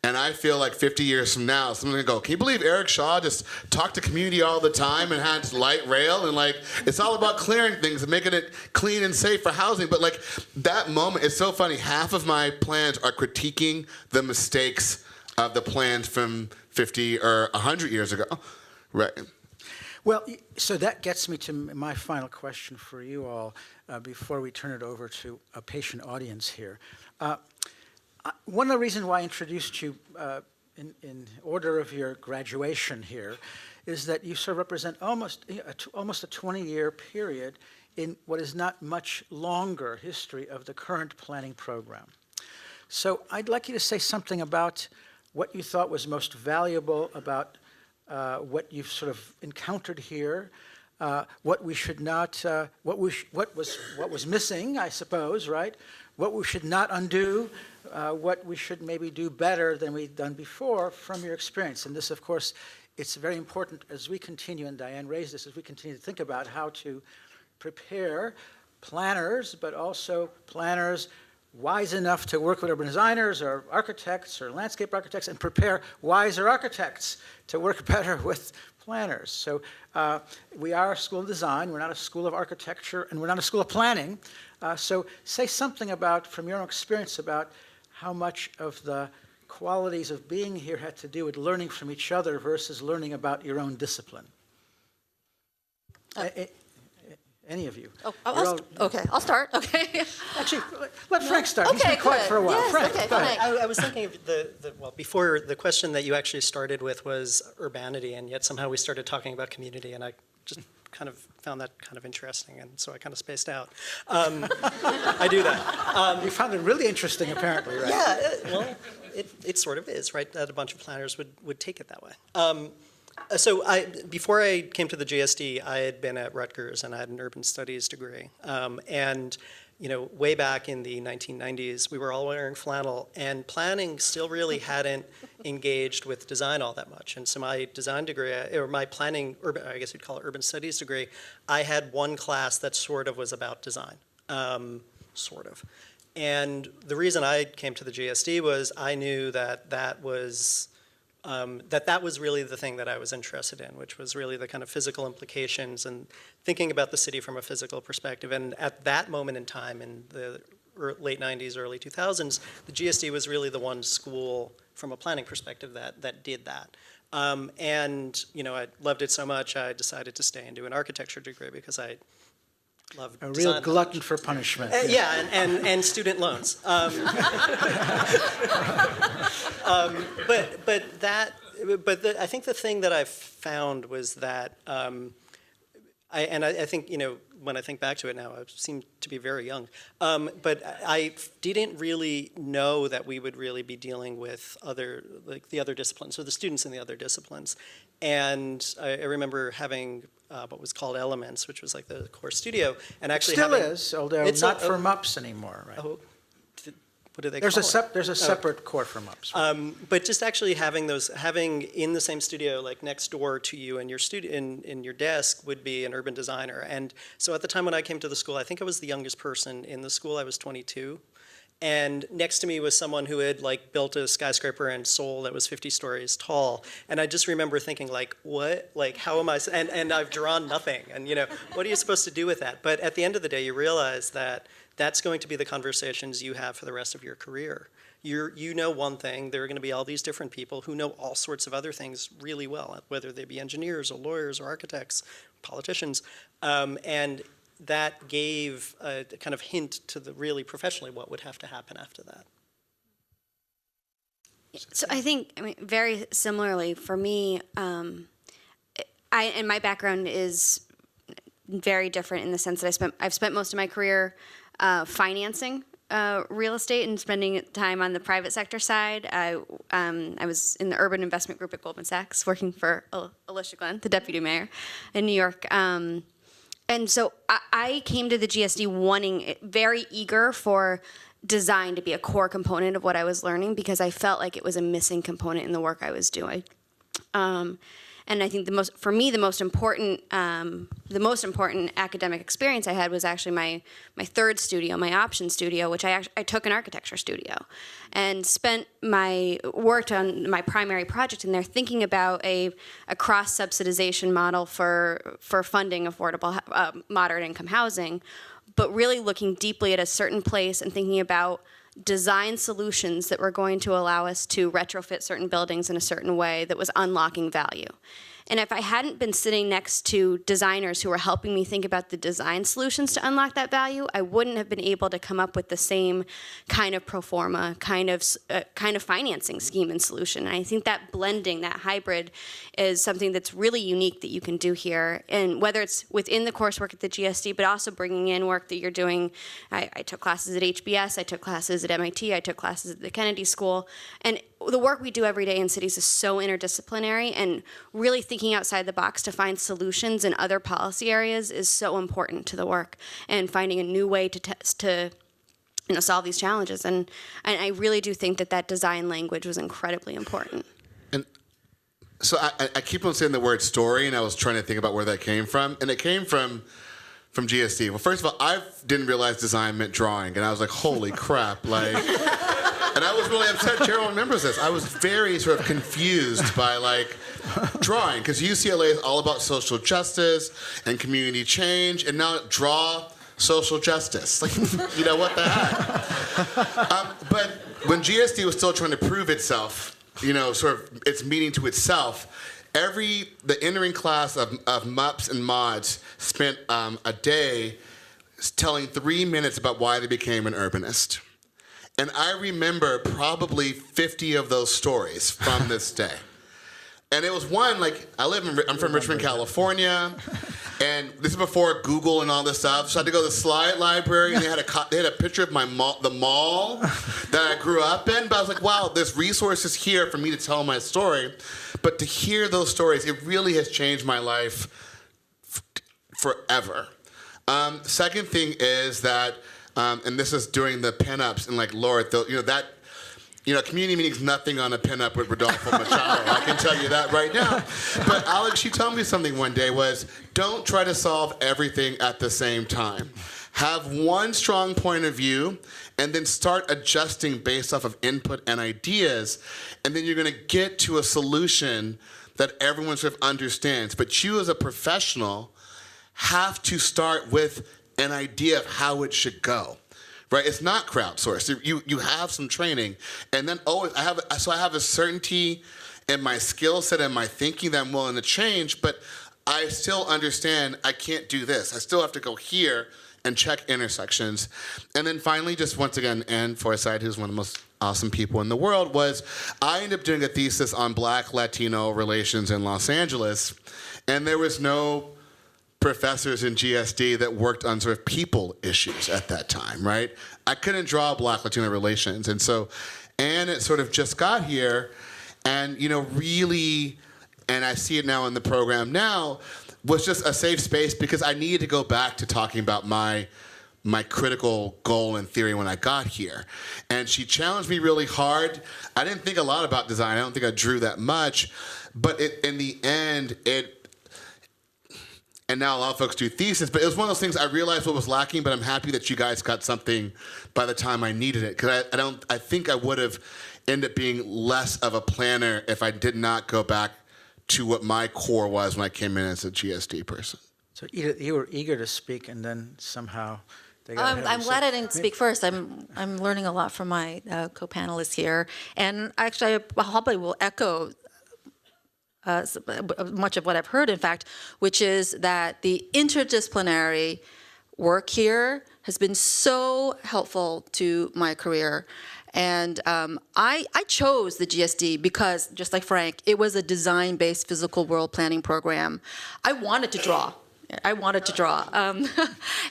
And I feel like 50 years from now, someone's gonna go, can you believe Eric Shaw just talked to community all the time and had light rail and it's all about clearing things and making it clean and safe for housing. But that moment, it's so funny. Half of my plans are critiquing the mistakes of the plans from 50 or 100 years ago. Right. Well, so that gets me to my final question for you all before we turn it over to a patient audience here. One of the reasons why I introduced you in order of your graduation here is that you sort of represent almost a 20-year period in what is not much longer history of the current planning program. So I'd like you to say something about what you thought was most valuable about what you've sort of encountered here, what we should not, what was missing, I suppose, right? What we should not undo, what we should maybe do better than we've done before from your experience. And this, of course, it's very important as we continue, and Diane raised this, as we continue to think about how to prepare planners, but also planners wise enough to work with urban designers or architects or landscape architects, and prepare wiser architects to work better with planners. So we are a school of design, we're not a school of architecture, and we're not a school of planning. So say something about, from your own experience, about how much of the qualities of being here had to do with learning from each other versus learning about your own discipline. Any of you. Okay, I'll start. Okay. Actually, let Frank start. He's been quiet for a while. Yes, Frank, okay, go ahead. fine. I was thinking of before the question that you actually started with was urbanity, and yet somehow we started talking about community, and I just kind of found that kind of interesting, and so I kind of spaced out. I do that. You found it really interesting, apparently, right? Yeah, well, it sort of is, right? That a bunch of planners would take it that way. So before I came to the GSD, I had been at Rutgers, and I had an urban studies degree. And way back in the 1990s, we were all wearing flannel, and planning still really hadn't engaged with design all that much. And so my design degree, or my planning, I guess you'd call it urban studies degree, I had one class that sort of was about design, sort of. And the reason I came to the GSD was I knew that that was really the thing that I was interested in, which was really the kind of physical implications and thinking about the city from a physical perspective. And at that moment in time, in the late 90s, early 2000s, the GSD was really the one school from a planning perspective that did that. And I loved it so much, I decided to stay and do an architecture degree because I loved A design real glutton for punishment. yeah, and student loans. But I think the thing that I found was that I think when I think back to it now, I seem to be very young. But I didn't really know that we would really be dealing with the other disciplines, or the students in the other disciplines. And I remember having what was called Elements, which was like the core studio, and actually Still is, although It's not a- for MUPS anymore, right? What do they There's call it? there's a separate core for MUPS. But just actually having in the same studio, like next door to you and your in your desk would be an urban designer. And so at the time when I came to the school, I think I was the youngest person in the school. I was 22. And next to me was someone who had built a skyscraper in Seoul that was 50 stories tall. And I just remember thinking what, how am I, and I've drawn nothing. And what are you supposed to do with that? But at the end of the day, you realize that that's going to be the conversations you have for the rest of your career. You know one thing, there are going to be all these different people who know all sorts of other things really well, whether they be engineers or lawyers or architects, politicians. And that gave a kind of hint to the really professionally what would have to happen after that. So I think, I mean, very similarly for me, and my background is very different in the sense that I've spent most of my career financing real estate and spending time on the private sector side. I was in the urban investment group at Goldman Sachs, working for Alicia Glenn, the deputy mayor in New York. And so I came to the GSD very eager for design to be a core component of what I was learning, because I felt like it was a missing component in the work I was doing. And I think the most important academic experience I had was actually my third studio, my option studio, which I took an architecture studio, and worked on my primary project in there, thinking about a cross subsidization model for funding affordable moderate income housing, but really looking deeply at a certain place and thinking about design solutions that were going to allow us to retrofit certain buildings in a certain way that was unlocking value. And if I hadn't been sitting next to designers who were helping me think about the design solutions to unlock that value, I wouldn't have been able to come up with the same kind of pro forma, kind of financing scheme and solution. And I think that blending, that hybrid, is something that's really unique that you can do here. And whether it's within the coursework at the GSD, but also bringing in work that you're doing. I took classes at HBS, I took classes at MIT, I took classes at the Kennedy School. And the work we do every day in cities is so interdisciplinary, and really thinking outside the box to find solutions in other policy areas is so important to the work, and finding a new way to solve these challenges. And I really do think that design language was incredibly important. And so I keep on saying the word story, and I was trying to think about where that came from, and it came from GSD. Well, first of all, I didn't realize design meant drawing, and I was like, holy crap, like. And I was really upset. Gerald remembers this. I was very sort of confused by like drawing, because UCLA is all about social justice and community change, and now draw social justice. Like, you know, what the heck? But when GSD was still trying to prove itself, you know, sort of its meaning to itself, the entering class of MUPs and mods spent a day telling 3 minutes about why they became an urbanist. And I remember probably 50 of those stories from this day. And it was one, like, I'm from Richmond, California, and this is before Google and all this stuff. So I had to go to the Slide Library, and they had a picture of the mall that I grew up in. But I was like, wow, there's resources here for me to tell my story. But to hear those stories, it really has changed my life forever. Second thing is that, and this is during the pinups, and like, Lord, community meeting's nothing on a pinup with Rodolfo Machado. I can tell you that right now. But Alex, she told me something one day was, don't try to solve everything at the same time. Have one strong point of view, and then start adjusting based off of input and ideas, and then you're going to get to a solution that everyone sort of understands. But you as a professional have to start with an idea of how it should go, right? It's not crowdsourced. You have some training, and then I have a certainty in my skill set and my thinking that I'm willing to change, but I still understand I can't do this. I still have to go here and check intersections. And then finally, just once again, Ann Forsythe, who's one of the most awesome people in the world, I ended up doing a thesis on Black Latino relations in Los Angeles, and there was no professors in GSD that worked on sort of people issues at that time, right? I couldn't draw Black Latino relations. And so Ann sort of just got here, and, really, and I see it now in the program now, was just a safe space, because I needed to go back to talking about my critical goal and theory when I got here. And she challenged me really hard. I didn't think a lot about design. I don't think I drew that much. But in the end, and now a lot of folks do thesis, but it was one of those things I realized what was lacking, but I'm happy that you guys got something by the time I needed it. Because I think I would have ended up being less of a planner if I did not go back to what my core was when I came in as a GSD person. So Edith, you were eager to speak, and then somehow they got ahead of I'm you. glad I didn't speak first. I'm learning a lot from my co-panelists here, and actually I probably will echo much of what I've heard, in fact, which is that the interdisciplinary work here has been so helpful to my career. And I chose the GSD because, just like Frank, it was a design-based physical world planning program. I wanted to draw.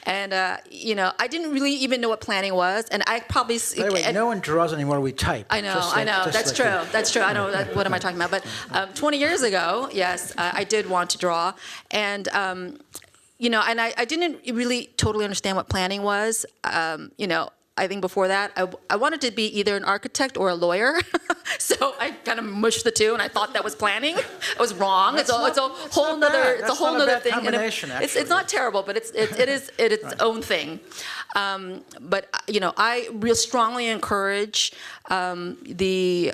And I didn't really even know what planning was, and I probably. By the way, no one draws anymore. We type. I know. Just like- just That's like true. you. That's true. I know. What am I talking about? But 20 years ago, yes, I did want to draw, and and I didn't really totally understand what planning was. I think before that, I wanted to be either an architect or a lawyer. So I kind of mushed the two, and I thought that was planning. I was wrong. It's a whole nother. It's a whole nother thing. And it's not terrible, but it is its own thing. But I real strongly encourage the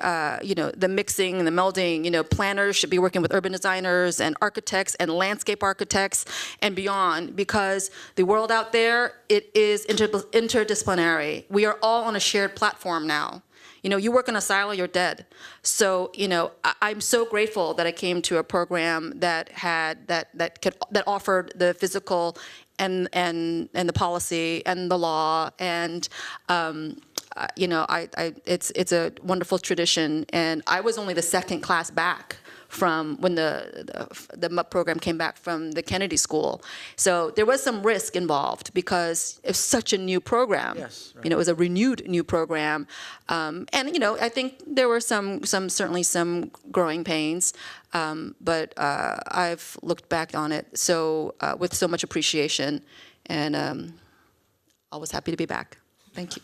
mixing and the melding. Planners should be working with urban designers and architects and landscape architects and beyond, because the world out there, it is interdisciplinary. We are all on a shared platform now. You work in a silo, you're dead. So, I'm so grateful that I came to a program that had that offered the physical and the policy and the law, and it's a wonderful tradition. And I was only the second class back from when the MUP program came back from the Kennedy School. So there was some risk involved because it's such a new program. Yes, right. It was a renewed new program. And I think there were certainly some growing pains. But I've looked back on it with so much appreciation, and I was happy to be back. Thank you.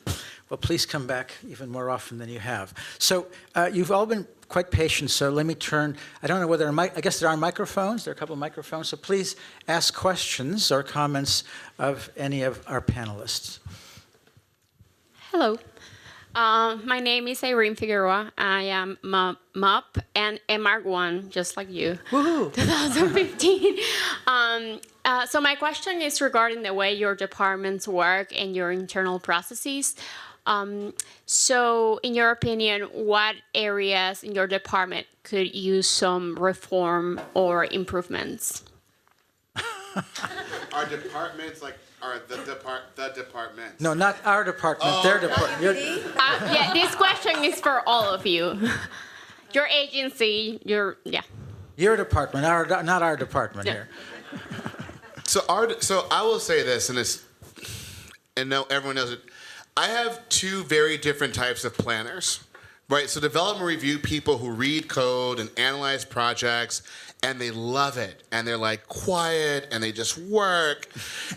Well, please come back even more often than you have. So you've all been quite patient, so let me turn. I don't know whether I guess there are microphones. There are a couple of microphones, so please ask questions or comments of any of our panelists. Hello. My name is Irene Figueroa. I am MUP and MARC 1, just like you. Woohoo! 2015. So my question is regarding the way your departments work and your internal processes. So in your opinion, what areas in your department could use some reform or improvements? Our departments, the departments. No, not our department, their department. Yeah, this question is for all of you. Your agency, Your department, not our department Yeah. here. So I will say this, and no, everyone knows it. I have two very different types of planners, right? So development review people who read code and analyze projects, and they love it, and they're like quiet, and they just work.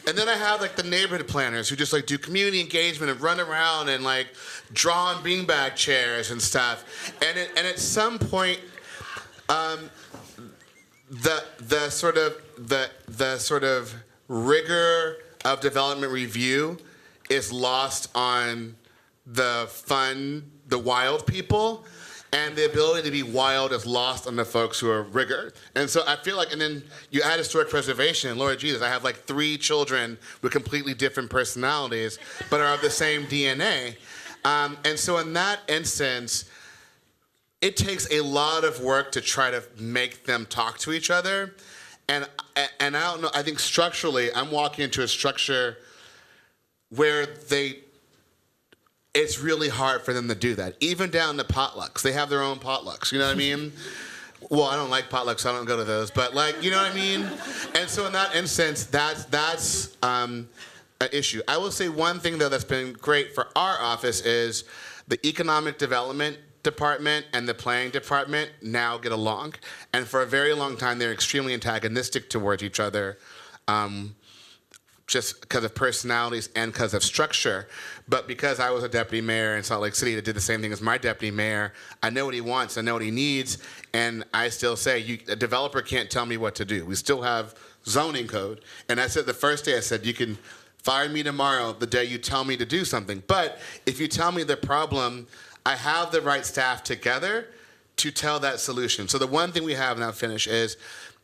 And then I have like the neighborhood planners who just like do community engagement and run around and like draw on beanbag chairs and stuff. And at some point, the sort of rigor of development review is lost on the wild people, and the ability to be wild is lost on the folks who are rigor. And so I feel like, and then you add historic preservation, and Lord Jesus, I have like 3 children with completely different personalities, but are of the same DNA. And so in that instance, it takes a lot of work to try to make them talk to each other. And I don't know, I think structurally, I'm walking into a structure where it's really hard for them to do that. Even down to potlucks. They have their own potlucks, you know what I mean? Well, I don't like potlucks, so I don't go to those, but you know what I mean? And so in that instance, that's an issue. I will say one thing, though, that's been great for our office is the economic development department and the planning department now get along. And for a very long time, they're extremely antagonistic towards each other, just because of personalities and because of structure. But because I was a deputy mayor in Salt Lake City that did the same thing as my deputy mayor, I know what he wants, I know what he needs, and I still say, a developer can't tell me what to do. We still have zoning code. And I said the first day, I said, you can fire me tomorrow the day you tell me to do something. But if you tell me the problem, I have the right staff together to tell that solution. So the one thing we have, and I'll finish, is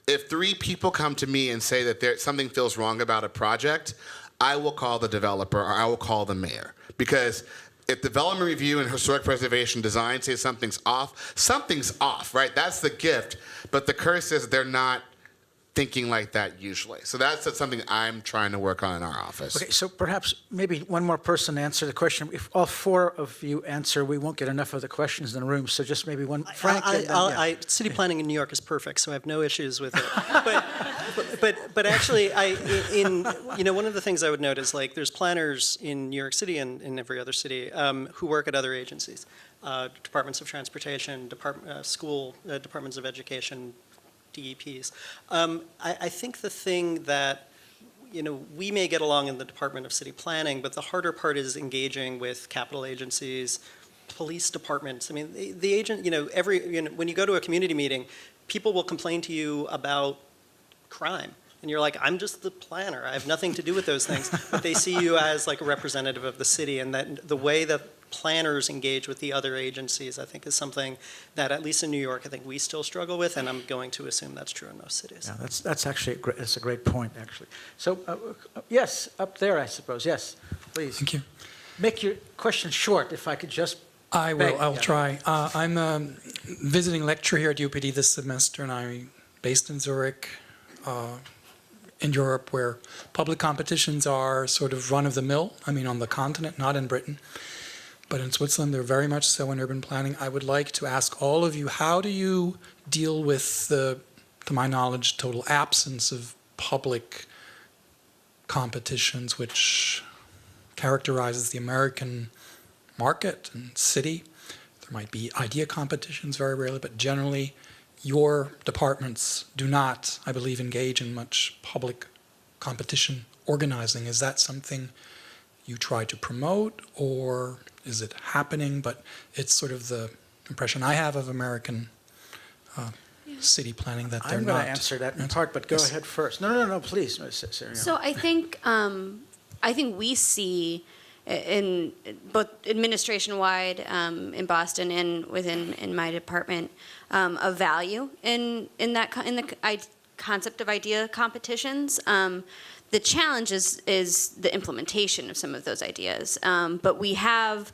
if 3 people come to me and say that something feels wrong about a project, I will call the developer or I will call the mayor. Because if development review and historic preservation design say something's off, right? That's the gift. But the curse is they're not thinking like that usually. So that's something I'm trying to work on in our office. Okay, so perhaps maybe one more person answer the question. If all four of you answer, we won't get enough of the questions in the room, so just maybe one. Frank, and then- yeah. City planning in New York is perfect, so I have no issues with it. But actually, one of the things I would note is like there's planners in New York City and in every other city who work at other agencies, departments of transportation, departments of education, DEPs. I think the thing that, we may get along in the Department of City Planning, but the harder part is engaging with capital agencies, police departments. I mean, the agent, when you go to a community meeting, people will complain to you about crime. And you're like, I'm just the planner. I have nothing to do with those things. But they see you as like a representative of the city, and that the way that planners engage with the other agencies, I think, is something that, at least in New York, I think we still struggle with, and I'm going to assume that's true in most cities. Yeah, that's actually that's a great point, actually. So, yes, up there, I suppose. Yes, please. Thank you. Make your question short, if I could just. I will. beg. I'll Yeah. try. I'm a visiting lecturer here at UPD this semester, and I'm based in Zurich, in Europe, where public competitions are sort of run-of-the-mill. I mean, on the continent, not in Britain. But in Switzerland, they're very much so in urban planning. I would like to ask all of you, how do you deal with the, to my knowledge, total absence of public competitions, which characterizes the American market and city? There might be idea competitions very rarely, but generally your departments do not, I believe, engage in much public competition organizing. Is that something you try to promote, or is it happening? But it's sort of the impression I have of American city planning that they're I'm not. going to answer that in part, but go Yes. ahead first. No, please, Sarah. So I think we see in both administration-wide in Boston and in my department a value in the concept of idea competitions. The challenge is the implementation of some of those ideas. But we have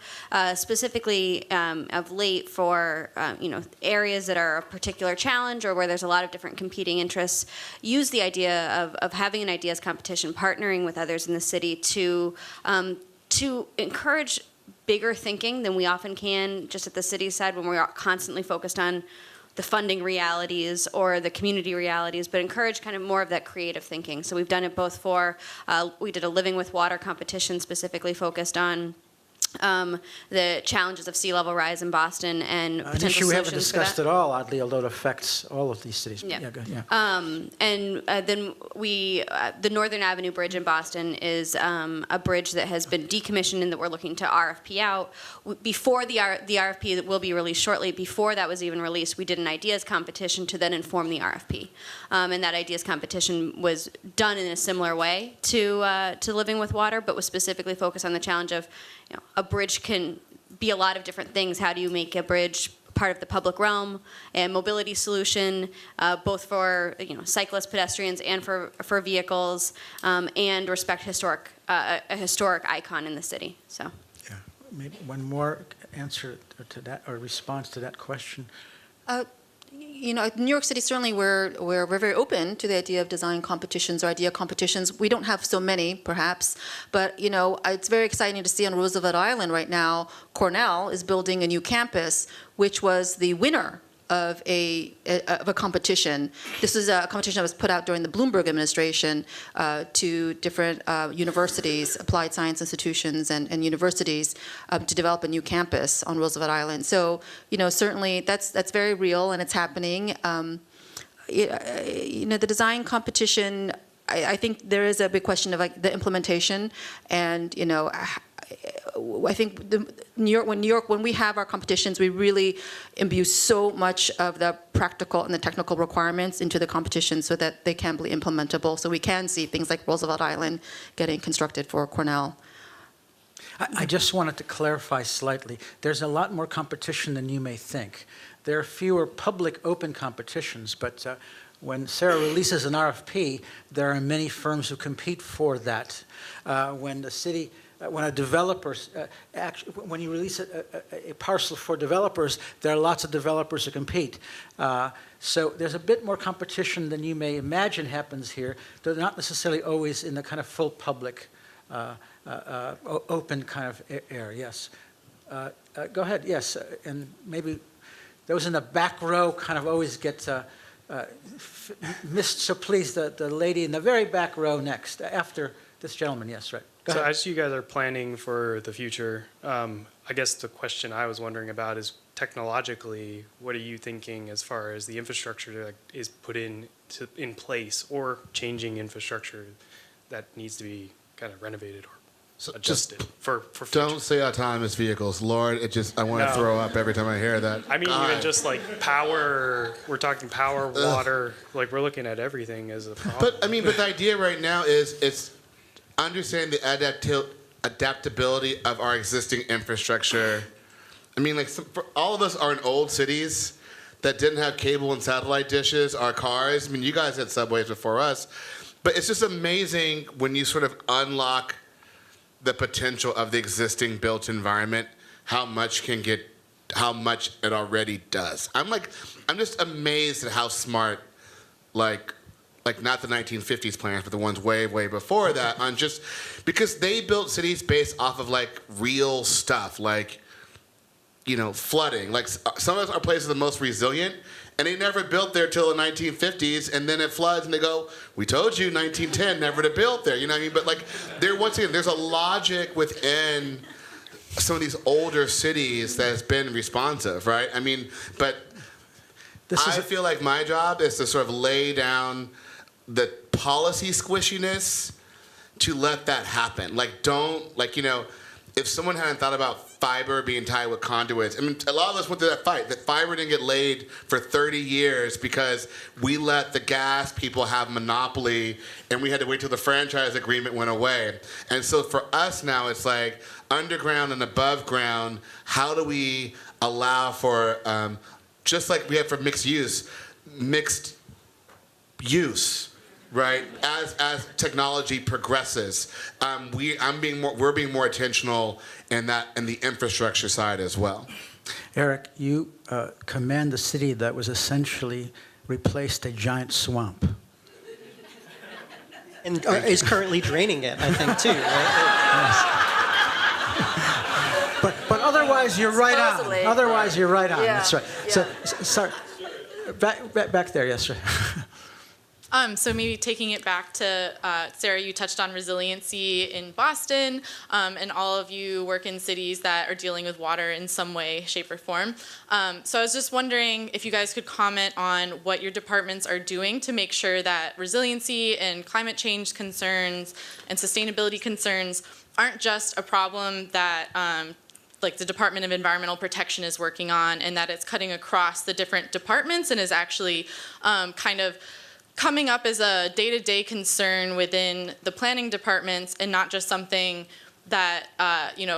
specifically of late for areas that are a particular challenge or where there's a lot of different competing interests, use the idea of having an ideas competition, partnering with others in the city to encourage bigger thinking than we often can just at the city side when we're constantly focused on the funding realities or the community realities, but encourage kind of more of that creative thinking. So we've done it both for, we did a Living with Water competition specifically focused on the challenges of sea level rise in Boston and An potential issue we haven't solutions for that. discussed at all, oddly, although it affects all of these cities. Yeah. Go ahead. Yeah. And then the Northern Avenue Bridge in Boston is a bridge that has been decommissioned and that we're looking to RFP out. Before the RFP that will be released shortly, before that was even released, we did an ideas competition to then inform the RFP. And that ideas competition was done in a similar way to Living with Water, but was specifically focused on the challenge of, a bridge can be a lot of different things. How do you make a bridge part of the public realm and mobility solution, both for cyclists, pedestrians, and for vehicles, and respect a historic icon in the city. So, Yeah. Maybe one more answer to that or response to that question. New York City, certainly we're very open to the idea of design competitions or idea competitions. We don't have so many, perhaps, but it's very exciting to see on Roosevelt Island right now, Cornell is building a new campus, which was the winner of a competition. This is a competition that was put out during the Bloomberg administration to different universities, applied science institutions, and universities to develop a new campus on Roosevelt Island. So, certainly that's very real and it's happening. The design competition, I think there is a big question of like the implementation, and I think when we have our competitions, we really imbue so much of the practical and the technical requirements into the competition so that they can be implementable. So we can see things like Roosevelt Island getting constructed for Cornell. I just wanted to clarify slightly. There's a lot more competition than you may think. There are fewer public open competitions, but when Sarah releases an RFP, there are many firms who compete for that. When the city when a developer, when you release a parcel for developers, there are lots of developers who compete. So there's a bit more competition than you may imagine happens here, though not necessarily always in the kind of full public, open kind of air, yes. Go ahead, yes, and maybe those in the back row kind of always get missed, so please, the lady in the very back row next, after this gentleman, yes, right. Go So ahead. as you guys are planning for the future, I guess the question I was wondering about is technologically, what are you thinking as far as the infrastructure that is put in place or changing infrastructure that needs to be kind of renovated or adjusted for future? Don't say autonomous vehicles, Lord. I want to No. throw up every time I hear that. I mean, God. even just like power, we're talking power, water, like we're looking at everything as a problem. But the idea right now is it's understanding the adaptability of our existing infrastructure. I mean, like for all of us are in old cities that didn't have cable and satellite dishes, our cars. I mean, you guys had subways before us, but it's just amazing when you sort of unlock the potential of the existing built environment, how much it already does. I'm just amazed at how smart, like not the 1950s plans, but the ones way, way before that, on just because they built cities based off of like real stuff, like, you know, flooding. Like some of our places are the most resilient, and they never built there till the 1950s, and then it floods, and they go, "We told you, 1910, never to build there." You know what I mean? But like, once again, there's a logic within some of these older cities that has been responsive, right? I mean, but I feel like my job is to sort of lay down the policy squishiness to let that happen. Like, you know, if someone hadn't thought about fiber being tied with conduits, I mean, a lot of us went through that fight. That fiber didn't get laid for 30 years because we let the gas people have monopoly, and we had to wait till the franchise agreement went away. And so for us now, it's like underground and above ground, how do we allow for, just like we have for mixed use, right? As technology progresses, we're being more intentional in the infrastructure side as well. Eric, you command a city that was essentially replaced a giant swamp. And is currently draining it, I think, too, right? But otherwise, you're right on. Supposedly. Otherwise, you're right on. Yeah, That's right. yeah. So, sorry. Back there, yes, sir. So maybe taking it back to, Sarah, you touched on resiliency in Boston, and all of you work in cities that are dealing with water in some way, shape, or form. So I was just wondering if you guys could comment on what your departments are doing to make sure that resiliency and climate change concerns and sustainability concerns aren't just a problem that like the Department of Environmental Protection is working on, and that it's cutting across the different departments and is actually kind of coming up as a day-to-day concern within the planning departments and not just something that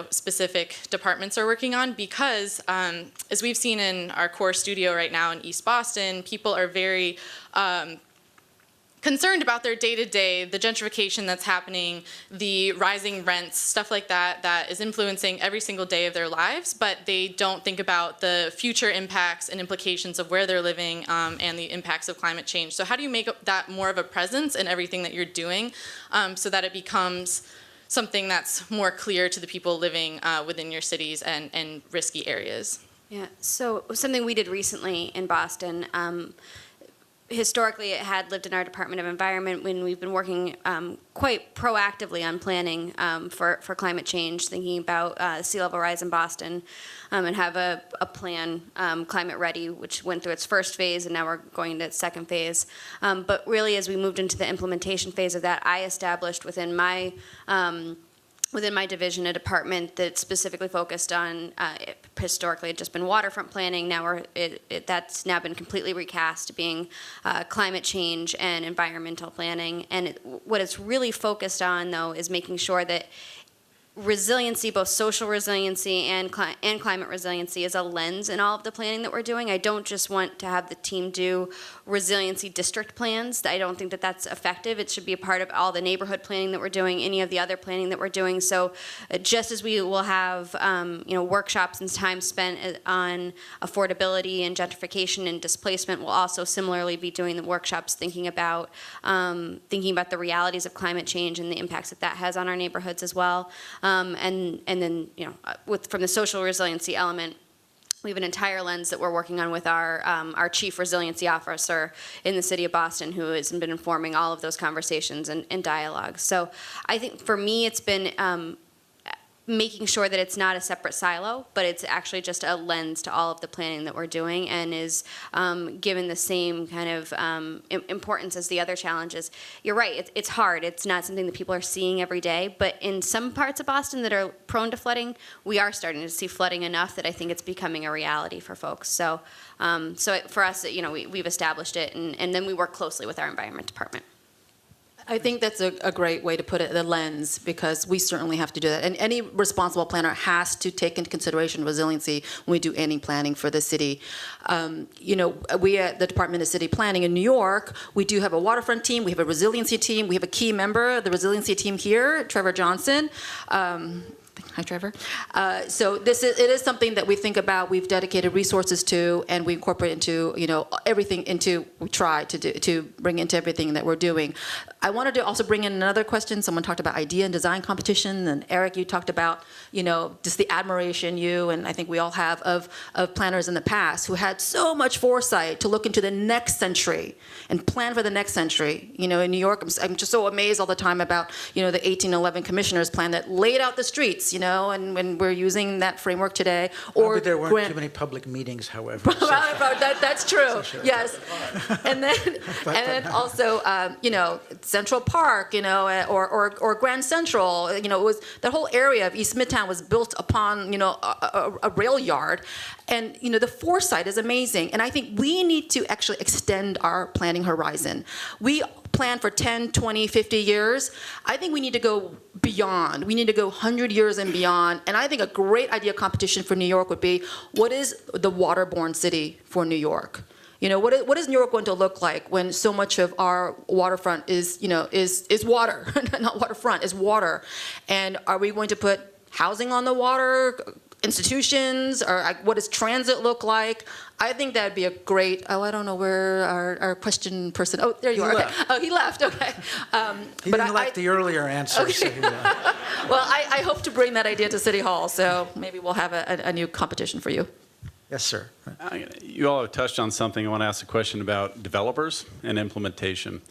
specific departments are working on, because as we've seen in our core studio right now in East Boston, people are very concerned about their day-to-day, the gentrification that's happening, the rising rents, stuff like that, that is influencing every single day of their lives, but they don't think about the future impacts and implications of where they're living and the impacts of climate change. So how do you make that more of a presence in everything that you're doing so that it becomes something that's more clear to the people living within your cities and risky areas? Yeah, so something we did recently in Boston, historically it had lived in our Department of Environment when we've been working quite proactively on planning for climate change, thinking about sea level rise in Boston, and have a plan, Climate Ready, which went through its first phase, and now we're going into its second phase. But really, as we moved into the implementation phase of that, I established within my division a department that specifically focused on, historically it had just been waterfront planning. Now that's now been completely recast to being climate change and environmental planning. And what it's really focused on, though, is making sure that resiliency, both social resiliency and climate resiliency, is a lens in all of the planning that we're doing. I don't just want to have the team do resiliency district plans. I don't think that that's effective. It should be a part of all the neighborhood planning that we're doing, any of the other planning that we're doing. So just as we will have workshops and time spent on affordability and gentrification and displacement, we'll also similarly be doing the workshops thinking about the realities of climate change and the impacts that that has on our neighborhoods as well. And then, from the social resiliency element, we have an entire lens that we're working on with our chief resiliency officer in the city of Boston, who has been informing all of those conversations and dialogues. So I think for me, it's been making sure that it's not a separate silo, but it's actually just a lens to all of the planning that we're doing, and is given the same kind of importance as the other challenges. You're right, it's hard. It's not something that people are seeing every day, but in some parts of Boston that are prone to flooding, we are starting to see flooding enough that I think it's becoming a reality for folks. So, for us, we've established it, and then we work closely with our environment department. I think that's a great way to put it, the lens, because we certainly have to do that. And any responsible planner has to take into consideration resiliency when we do any planning for the city. We at the Department of City Planning in New York, we do have a waterfront team, we have a resiliency team, we have a key member of the resiliency team here, Trevor Johnson. Hi, Trevor. So it is something that we think about, we've dedicated resources to, and we incorporate into, we try to bring into everything that we're doing. I wanted to also bring in another question. Someone talked about idea and design competition, and Eric, you talked about, just the admiration you, and I think we all have, of planners in the past who had so much foresight to look into the next century and plan for the next century. In New York, I'm just so amazed all the time about, the 1811 commissioners plan that laid out the streets, and when we're using that framework today. Or there weren't too many public meetings, however. That's true. Sure. Yes. And then also, Central Park, or Grand Central, it was that whole area of East Midtown was built upon, a rail yard. And, the foresight is amazing. And I think we need to actually extend our planning horizon. We plan for 10, 20, 50 years. I think we need to go beyond. We need to go 100 years and beyond. And I think a great idea competition for New York would be, what is the waterborne city for New York? What is New York going to look like when so much of our waterfront is water, not waterfront, is water? And are we going to put housing on the water, institutions, or what does transit look like? I think that'd be a great, I don't know where our question person, there you are. Okay. Oh, he left, okay. He didn't like the earlier answer. Okay. So well, I hope to bring that idea to City Hall, so maybe we'll have a new competition for you. Yes, sir. You all have touched on something. I want to ask a question about developers and implementation.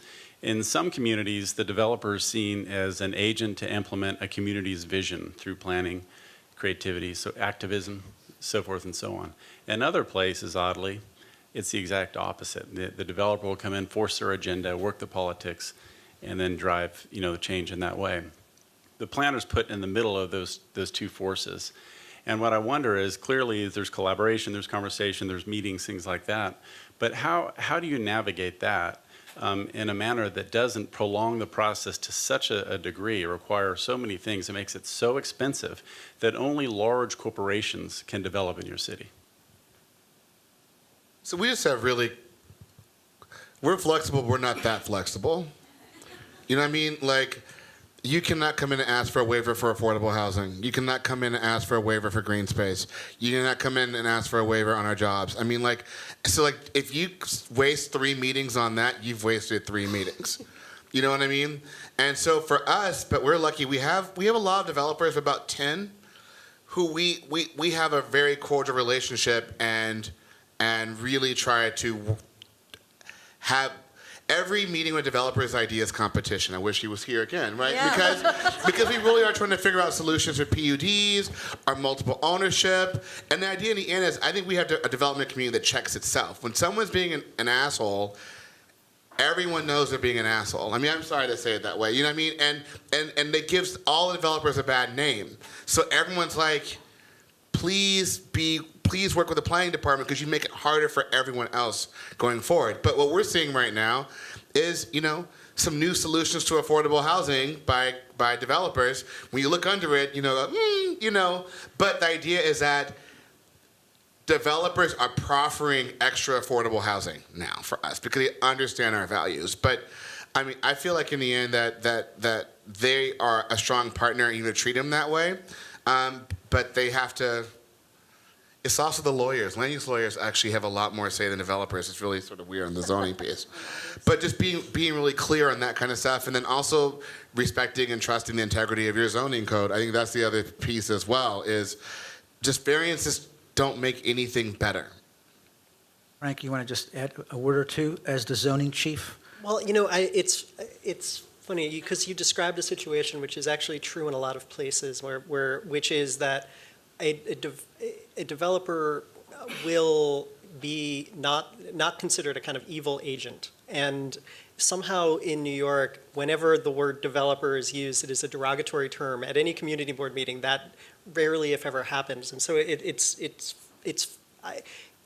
In some communities, the developer is seen as an agent to implement a community's vision through planning, creativity, so activism, so forth and so on. In other places, oddly, it's the exact opposite. The developer will come in, force their agenda, work the politics, and then drive the change in that way. The planner's put in the middle of those two forces. And what I wonder is, clearly there's collaboration, there's conversation, there's meetings, things like that. But how do you navigate that in a manner that doesn't prolong the process to such a degree, require so many things, it makes it so expensive that only large corporations can develop in your city? So we just have we're flexible, but we're not that flexible. You know what I mean? Like, you cannot come in and ask for a waiver for affordable housing. You cannot come in and ask for a waiver for green space. You cannot come in and ask for a waiver on our jobs. I mean, if you waste 3 meetings on that, you've wasted 3 meetings. You know what I mean? And so for us, but we're lucky, we have a lot of developers, about 10, who we have a very cordial relationship and really try to have. Every meeting with developers ideas competition. I wish he was here again, right? Yeah. Because we really are trying to figure out solutions for PUDs, our multiple ownership, and the idea in the end is I think we have a development community that checks itself. When someone's being an asshole, everyone knows they're being an asshole. I mean, I'm sorry to say it that way. You know what I mean? And it gives all the developers a bad name. So everyone's like, please work with the planning department because you make it harder for everyone else going forward. But what we're seeing right now is, some new solutions to affordable housing by developers. When you look under it, but the idea is that developers are proffering extra affordable housing now for us because they understand our values. But I mean, I feel like in the end that they are a strong partner and you treat them that way. But they have to. It's also the lawyers. Land use lawyers actually have a lot more say than developers. It's really sort of weird on the zoning piece. But just being really clear on that kind of stuff, and then also respecting and trusting the integrity of your zoning code. I think that's the other piece as well, is just variances don't make anything better. Frank, you want to just add a word or two as the zoning chief? Well, it's funny because you described a situation which is actually true in a lot of places, which is that a developer will be not considered a kind of evil agent. And somehow in New York, whenever the word developer is used, it is a derogatory term. At any community board meeting, that rarely, if ever, happens. And so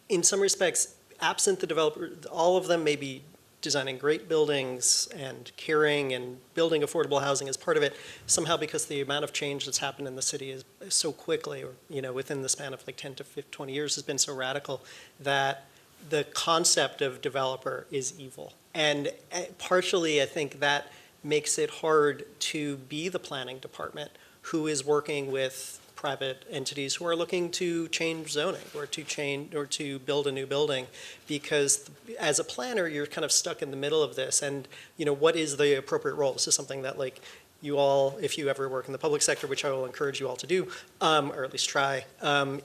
in some respects, absent the developer, all of them may be designing great buildings and caring and building affordable housing as part of it. Somehow, because the amount of change that's happened in the city is so quickly, or within the span of like 10 to 20 years, has been so radical that the concept of developer is evil. And partially, I think that makes it hard to be the planning department who is working with private entities who are looking to change zoning or to build a new building, because as a planner, you're kind of stuck in the middle of this. And what is the appropriate role? This is something that you all, if you ever work in the public sector, which I will encourage you all to do, or at least try,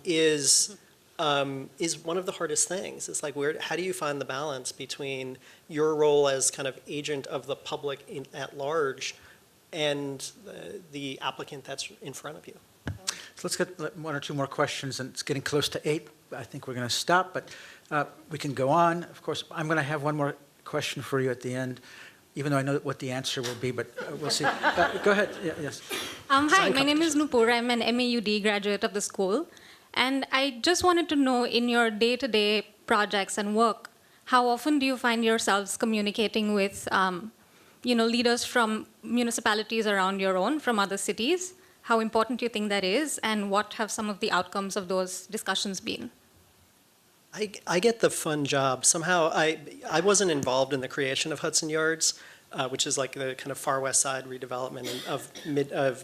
is one of the hardest things. It's how do you find the balance between your role as kind of agent of the public at large and the applicant that's in front of you? So let's get one or two more questions, and it's getting close to 8. I think we're going to stop, but we can go on. Of course, I'm going to have one more question for you at the end, even though I know what the answer will be, but we'll see. Go ahead. Yes. Hi, my name is Nupur. I'm an MAUD graduate of the school. And I just wanted to know, in your day-to-day projects and work, how often do you find yourselves communicating with leaders from municipalities around your own, from other cities? How important do you think that is, and what have some of the outcomes of those discussions been? I get the fun job. Somehow, I wasn't involved in the creation of Hudson Yards, which is like the kind of far west side redevelopment of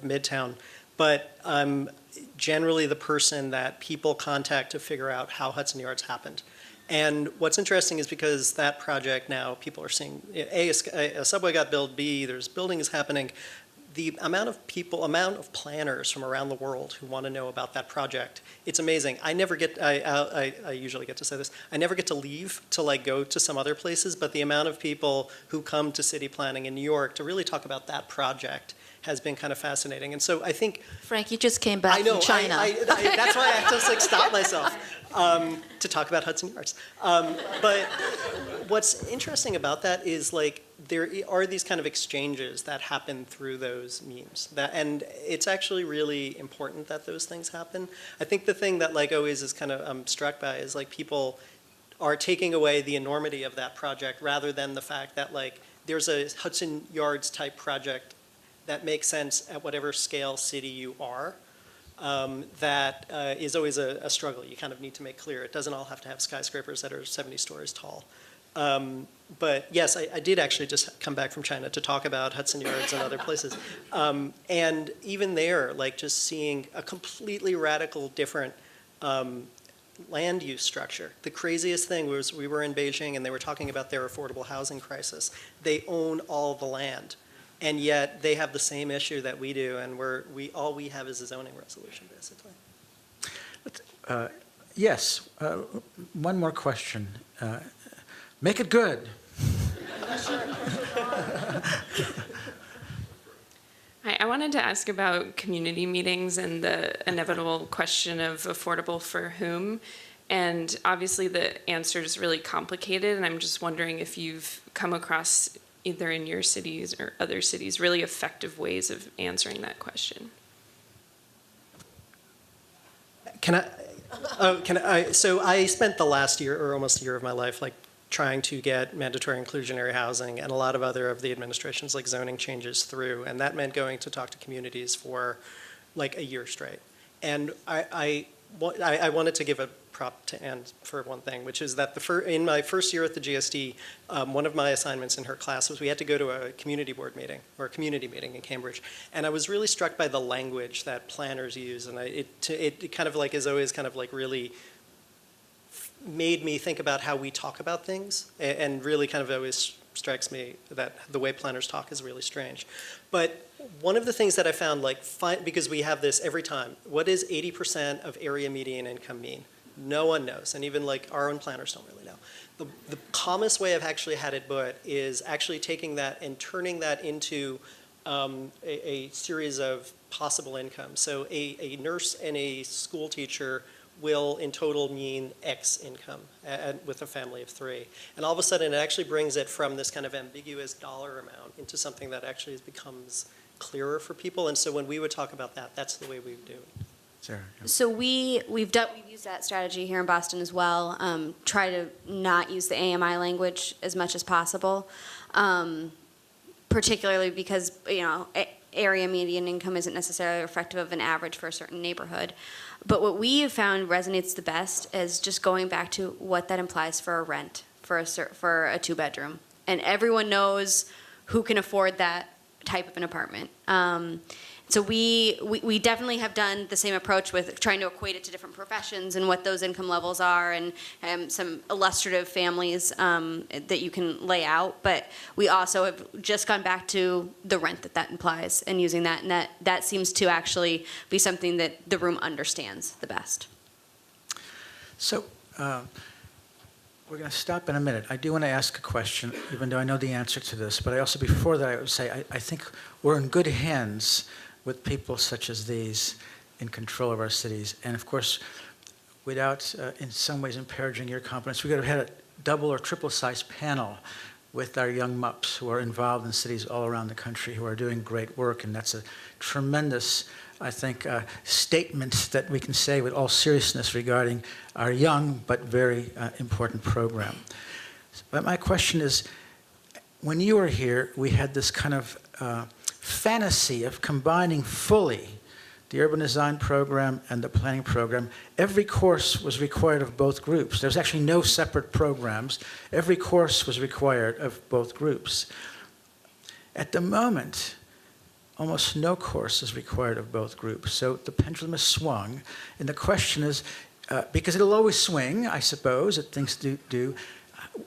Midtown. But I'm generally the person that people contact to figure out how Hudson Yards happened. And what's interesting is because that project now, people are seeing, a subway got built, B, there's buildings happening. The amount of planners from around the world who want to know about that project, it's amazing. I usually get to say this, I never get to leave to go to some other places, but the amount of people who come to city planning in New York to really talk about that project has been kind of fascinating. And so I think... Frank, you just came back from China. That's why I have to stop myself to talk about Hudson Yards. But what's interesting about that is there are these kind of exchanges that happen through those memes. And it's actually really important that those things happen. I think the thing that always is kind of I'm struck by is people are taking away the enormity of that project rather than the fact that there's a Hudson Yards type project that makes sense at whatever scale city you are. That is always a struggle. You kind of need to make clear. It doesn't all have to have skyscrapers that are 70 stories tall. But yes, I did actually just come back from China to talk about Hudson Yards and other places. And even there, just seeing a completely radical different land use structure. The craziest thing was we were in Beijing and they were talking about their affordable housing crisis. They own all the land. And yet they have the same issue that we do, and all we have is a zoning resolution, basically. Yes, one more question. Make it good. I wanted to ask about community meetings and the inevitable question of affordable for whom. And obviously the answer is really complicated, and I'm just wondering if you've come across either in your cities or other cities, really effective ways of answering that question. So I spent the last year, or almost a year of my life, trying to get mandatory inclusionary housing and a lot of other of the administration's like zoning changes through. And that meant going to talk to communities for like a year straight. And I wanted to give a prop to Anne for one thing, which is that in my first year at the GSD, one of my assignments in her class was we had to go to a community board meeting or a community meeting in Cambridge, and I was really struck by the language that planners use, and it kind of like is always kind of like really made me think about how we talk about things, and really kind of always strikes me that the way planners talk is really strange. But one of the things that I found, like, because we have this every time, what does 80% of area median income mean? No one knows, and even like our own planners don't really know. The calmest way I've actually had it put is actually taking that and turning that into a series of possible incomes. So a nurse and a school teacher will in total mean X income with a family of 3. And all of a sudden it actually brings it from this kind of ambiguous dollar amount into something that actually becomes clearer for people. And so when we would talk about that, that's the way we would do it. Sarah, yeah. So we've used that strategy here in Boston as well. Try to not use the AMI language as much as possible, particularly because area median income isn't necessarily reflective of an average for a certain neighborhood. But what we have found resonates the best is just going back to what that implies for a rent for a 2-bedroom, and everyone knows who can afford that type of an apartment. So we definitely have done the same approach with trying to equate it to different professions and what those income levels are, and some illustrative families that you can lay out. But we also have just gone back to the rent that implies and using that, and that seems to actually be something that the room understands the best. So we're going to stop in a minute. I do want to ask a question, even though I know the answer to this. But I also, before that, I would say I think we're in good hands with people such as these in control of our cities. And of course, without in some ways encouraging your confidence, we could have had a double or triple sized panel with our young MUPs who are involved in cities all around the country who are doing great work. And that's a tremendous, I think, statement that we can say with all seriousness regarding our young but very important program. But my question is, when you were here, we had this kind of fantasy of combining fully the urban design program and the planning program. Every course was required of both groups. There's actually no separate programs. Every course was required of both groups. At the moment, almost no course is required of both groups. So the pendulum has swung, and the question is, because it'll always swing, I suppose, that things do,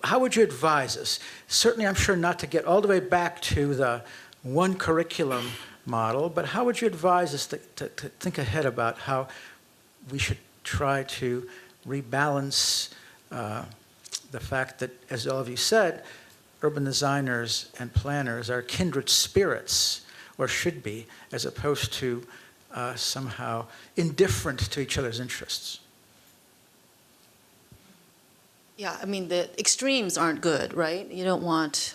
how would you advise us? Certainly, I'm sure not to get all the way back to the one curriculum model, but how would you advise us to think ahead about how we should try to rebalance the fact that, as all of you said, urban designers and planners are kindred spirits, or should be, as opposed to somehow indifferent to each other's interests? Yeah, I mean, the extremes aren't good, right? You don't want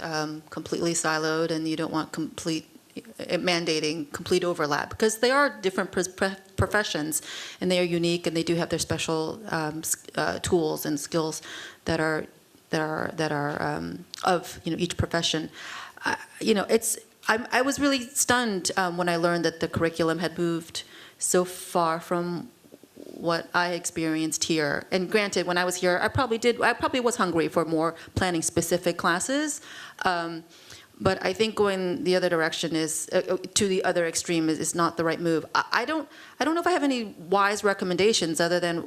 completely siloed, and you don't want mandating complete overlap, because they are different professions, and they are unique, and they do have their special tools and skills that are of each profession. I was really stunned when I learned that the curriculum had moved so far from what I experienced here. And granted, when I was here, I probably was hungry for more planning specific classes. But I think going the other direction is to the other extreme is not the right move. I don't know if I have any wise recommendations other than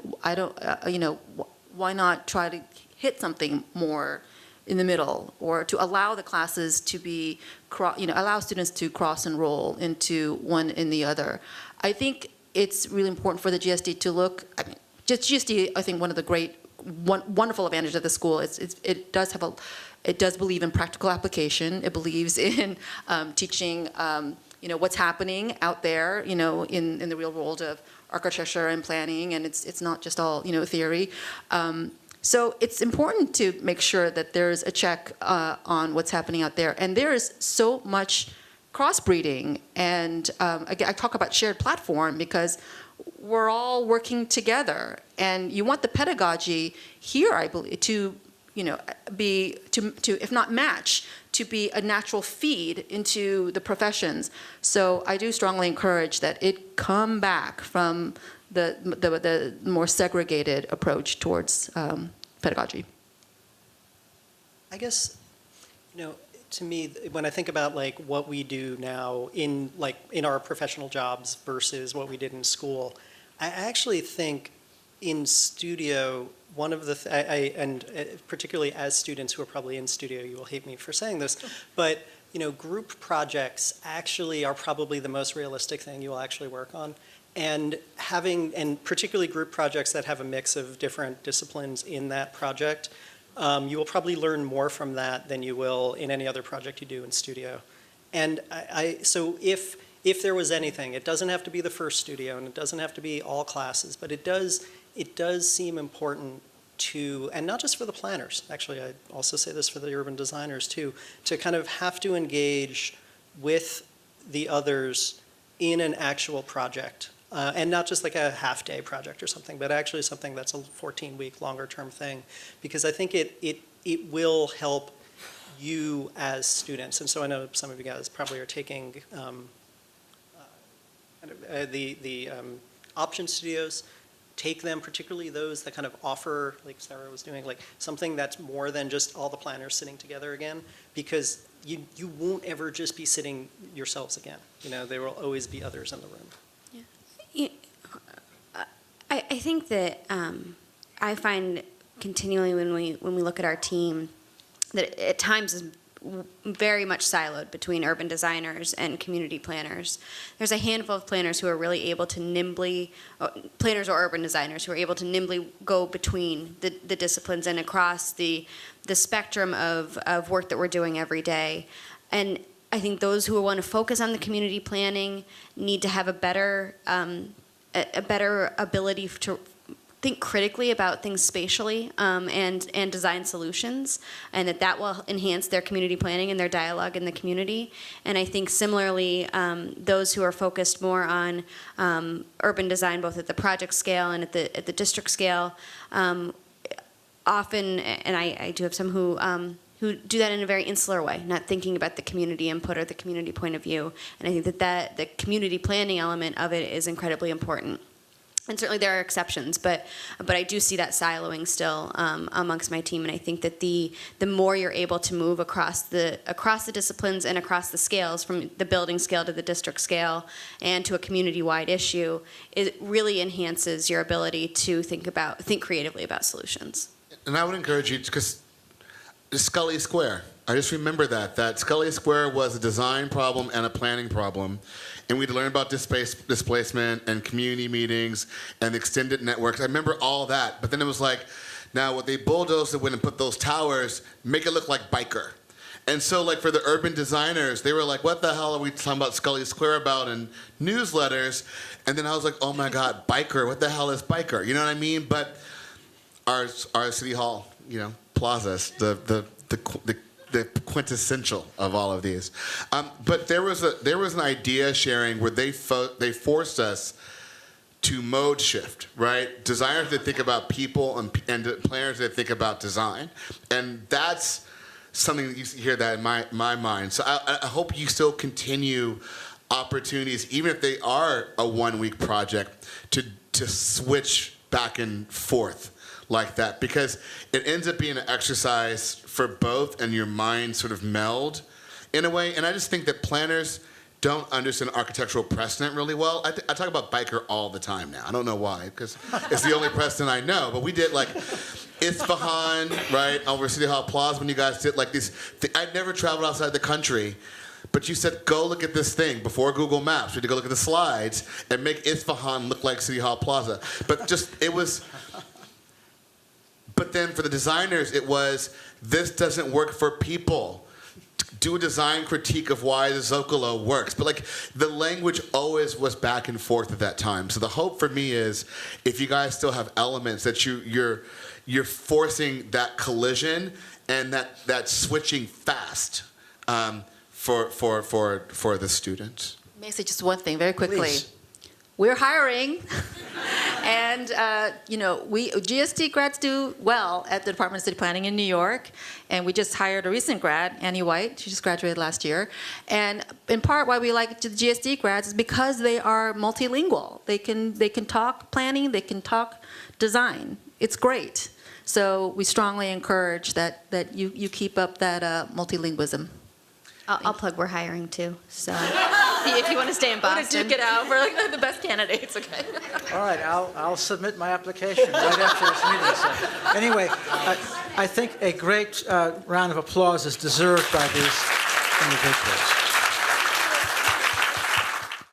why not try to hit something more in the middle, or to allow the classes to be allow students to cross enroll into one in the other. I think it's really important for the GSD to look. I mean, just GSD. I think one of the wonderful advantages of the school is it does believe in practical application. It believes in teaching, what's happening out there, in the real world of architecture and planning, and it's not just all theory. So it's important to make sure that there's a check on what's happening out there, and there is so much crossbreeding, and I talk about shared platform because we're all working together, and you want the pedagogy here, I believe, to be to if not match, to be a natural feed into the professions. So I do strongly encourage that it come back from the more segregated approach towards pedagogy. I guess, to me, when I think about like what we do now in our professional jobs versus what we did in school, I actually think in studio, one of the, particularly as students who are probably in studio, you will hate me for saying this, but group projects actually are probably the most realistic thing you will actually work on. And particularly group projects that have a mix of different disciplines in that project, you will probably learn more from that than you will in any other project you do in studio. And so if there was anything, it doesn't have to be the first studio and it doesn't have to be all classes, but it does seem important to, and not just for the planners, actually I also say this for the urban designers too, to kind of have to engage with the others in an actual project. And not just like a half-day project or something, but actually something that's a 14-week longer-term thing, because I think it will help you as students. And so I know some of you guys probably are taking the option studios. Take them, particularly those that kind of offer, like Sarah was doing, like something that's more than just all the planners sitting together again, because you won't ever just be sitting yourselves again. There will always be others in the room. I think that I find continually when we look at our team that at times is very much siloed between urban designers and community planners. There's a handful of planners who are really able to nimbly, planners or urban designers who are able to nimbly go between the disciplines and across the spectrum of work that we're doing every day. And I think those who want to focus on the community planning need to have a better ability to think critically about things spatially and design solutions, and that will enhance their community planning and their dialogue in the community. And I think similarly, those who are focused more on urban design, both at the project scale and at the district scale, often, and I do have some who do that in a very insular way, not thinking about the community input or the community point of view. And I think that the community planning element of it is incredibly important. And certainly there are exceptions, but I do see that siloing still amongst my team. And I think that the more you're able to move across the disciplines and across the scales, from the building scale to the district scale and to a community-wide issue, it really enhances your ability to think creatively about solutions. And I would encourage you, because Scully Square, I just remember that Scully Square was a design problem and a planning problem. And we'd learn about displacement and community meetings and extended networks. I remember all that. But then it was like, now what they bulldozed it went and put those towers, make it look like Biker. And so like for the urban designers, they were like, what the hell are we talking about Scully Square about in newsletters? And then I was like, oh my God, Biker, what the hell is Biker? You know what I mean? But our City Hall, plazas, the quintessential of all of these. But there was an idea sharing where they forced us to mode shift, right? Designers that think about people and planners that think about design. And that's something that you hear that in my mind. So I hope you still continue opportunities, even if they are a one-week project, to switch back and forth like that, because it ends up being an exercise for both and your mind sort of meld in a way. And I just think that planners don't understand architectural precedent really well. I talk about Biker all the time now. I don't know why, because it's the only precedent I know. But we did like Isfahan, right, over City Hall Plaza when you guys did like these. I'd never traveled outside the country, but you said, go look at this thing before Google Maps. We had to go look at the slides and make Isfahan look like City Hall Plaza. But it was... But then for the designers, it was, this doesn't work for people. Do a design critique of why the Zocalo works. But like the language always was back and forth at that time. So the hope for me is, if you guys still have elements that you're forcing that collision and that switching fast for the students. May I say just one thing very quickly? Please. We're hiring. And, we GSD grads do well at the Department of City Planning in New York. And we just hired a recent grad, Annie White. She just graduated last year. And in part why we like the GSD grads is because they are multilingual. They can talk planning, they can talk design. It's great. So we strongly encourage that you keep up that multilingualism. I'll plug we're hiring too. So if you want to stay in I'm Boston. gonna duke it out. We're like the best candidates, okay? All right, I'll submit my application right after this meeting. So, anyway, I think a great round of applause is deserved by these individuals.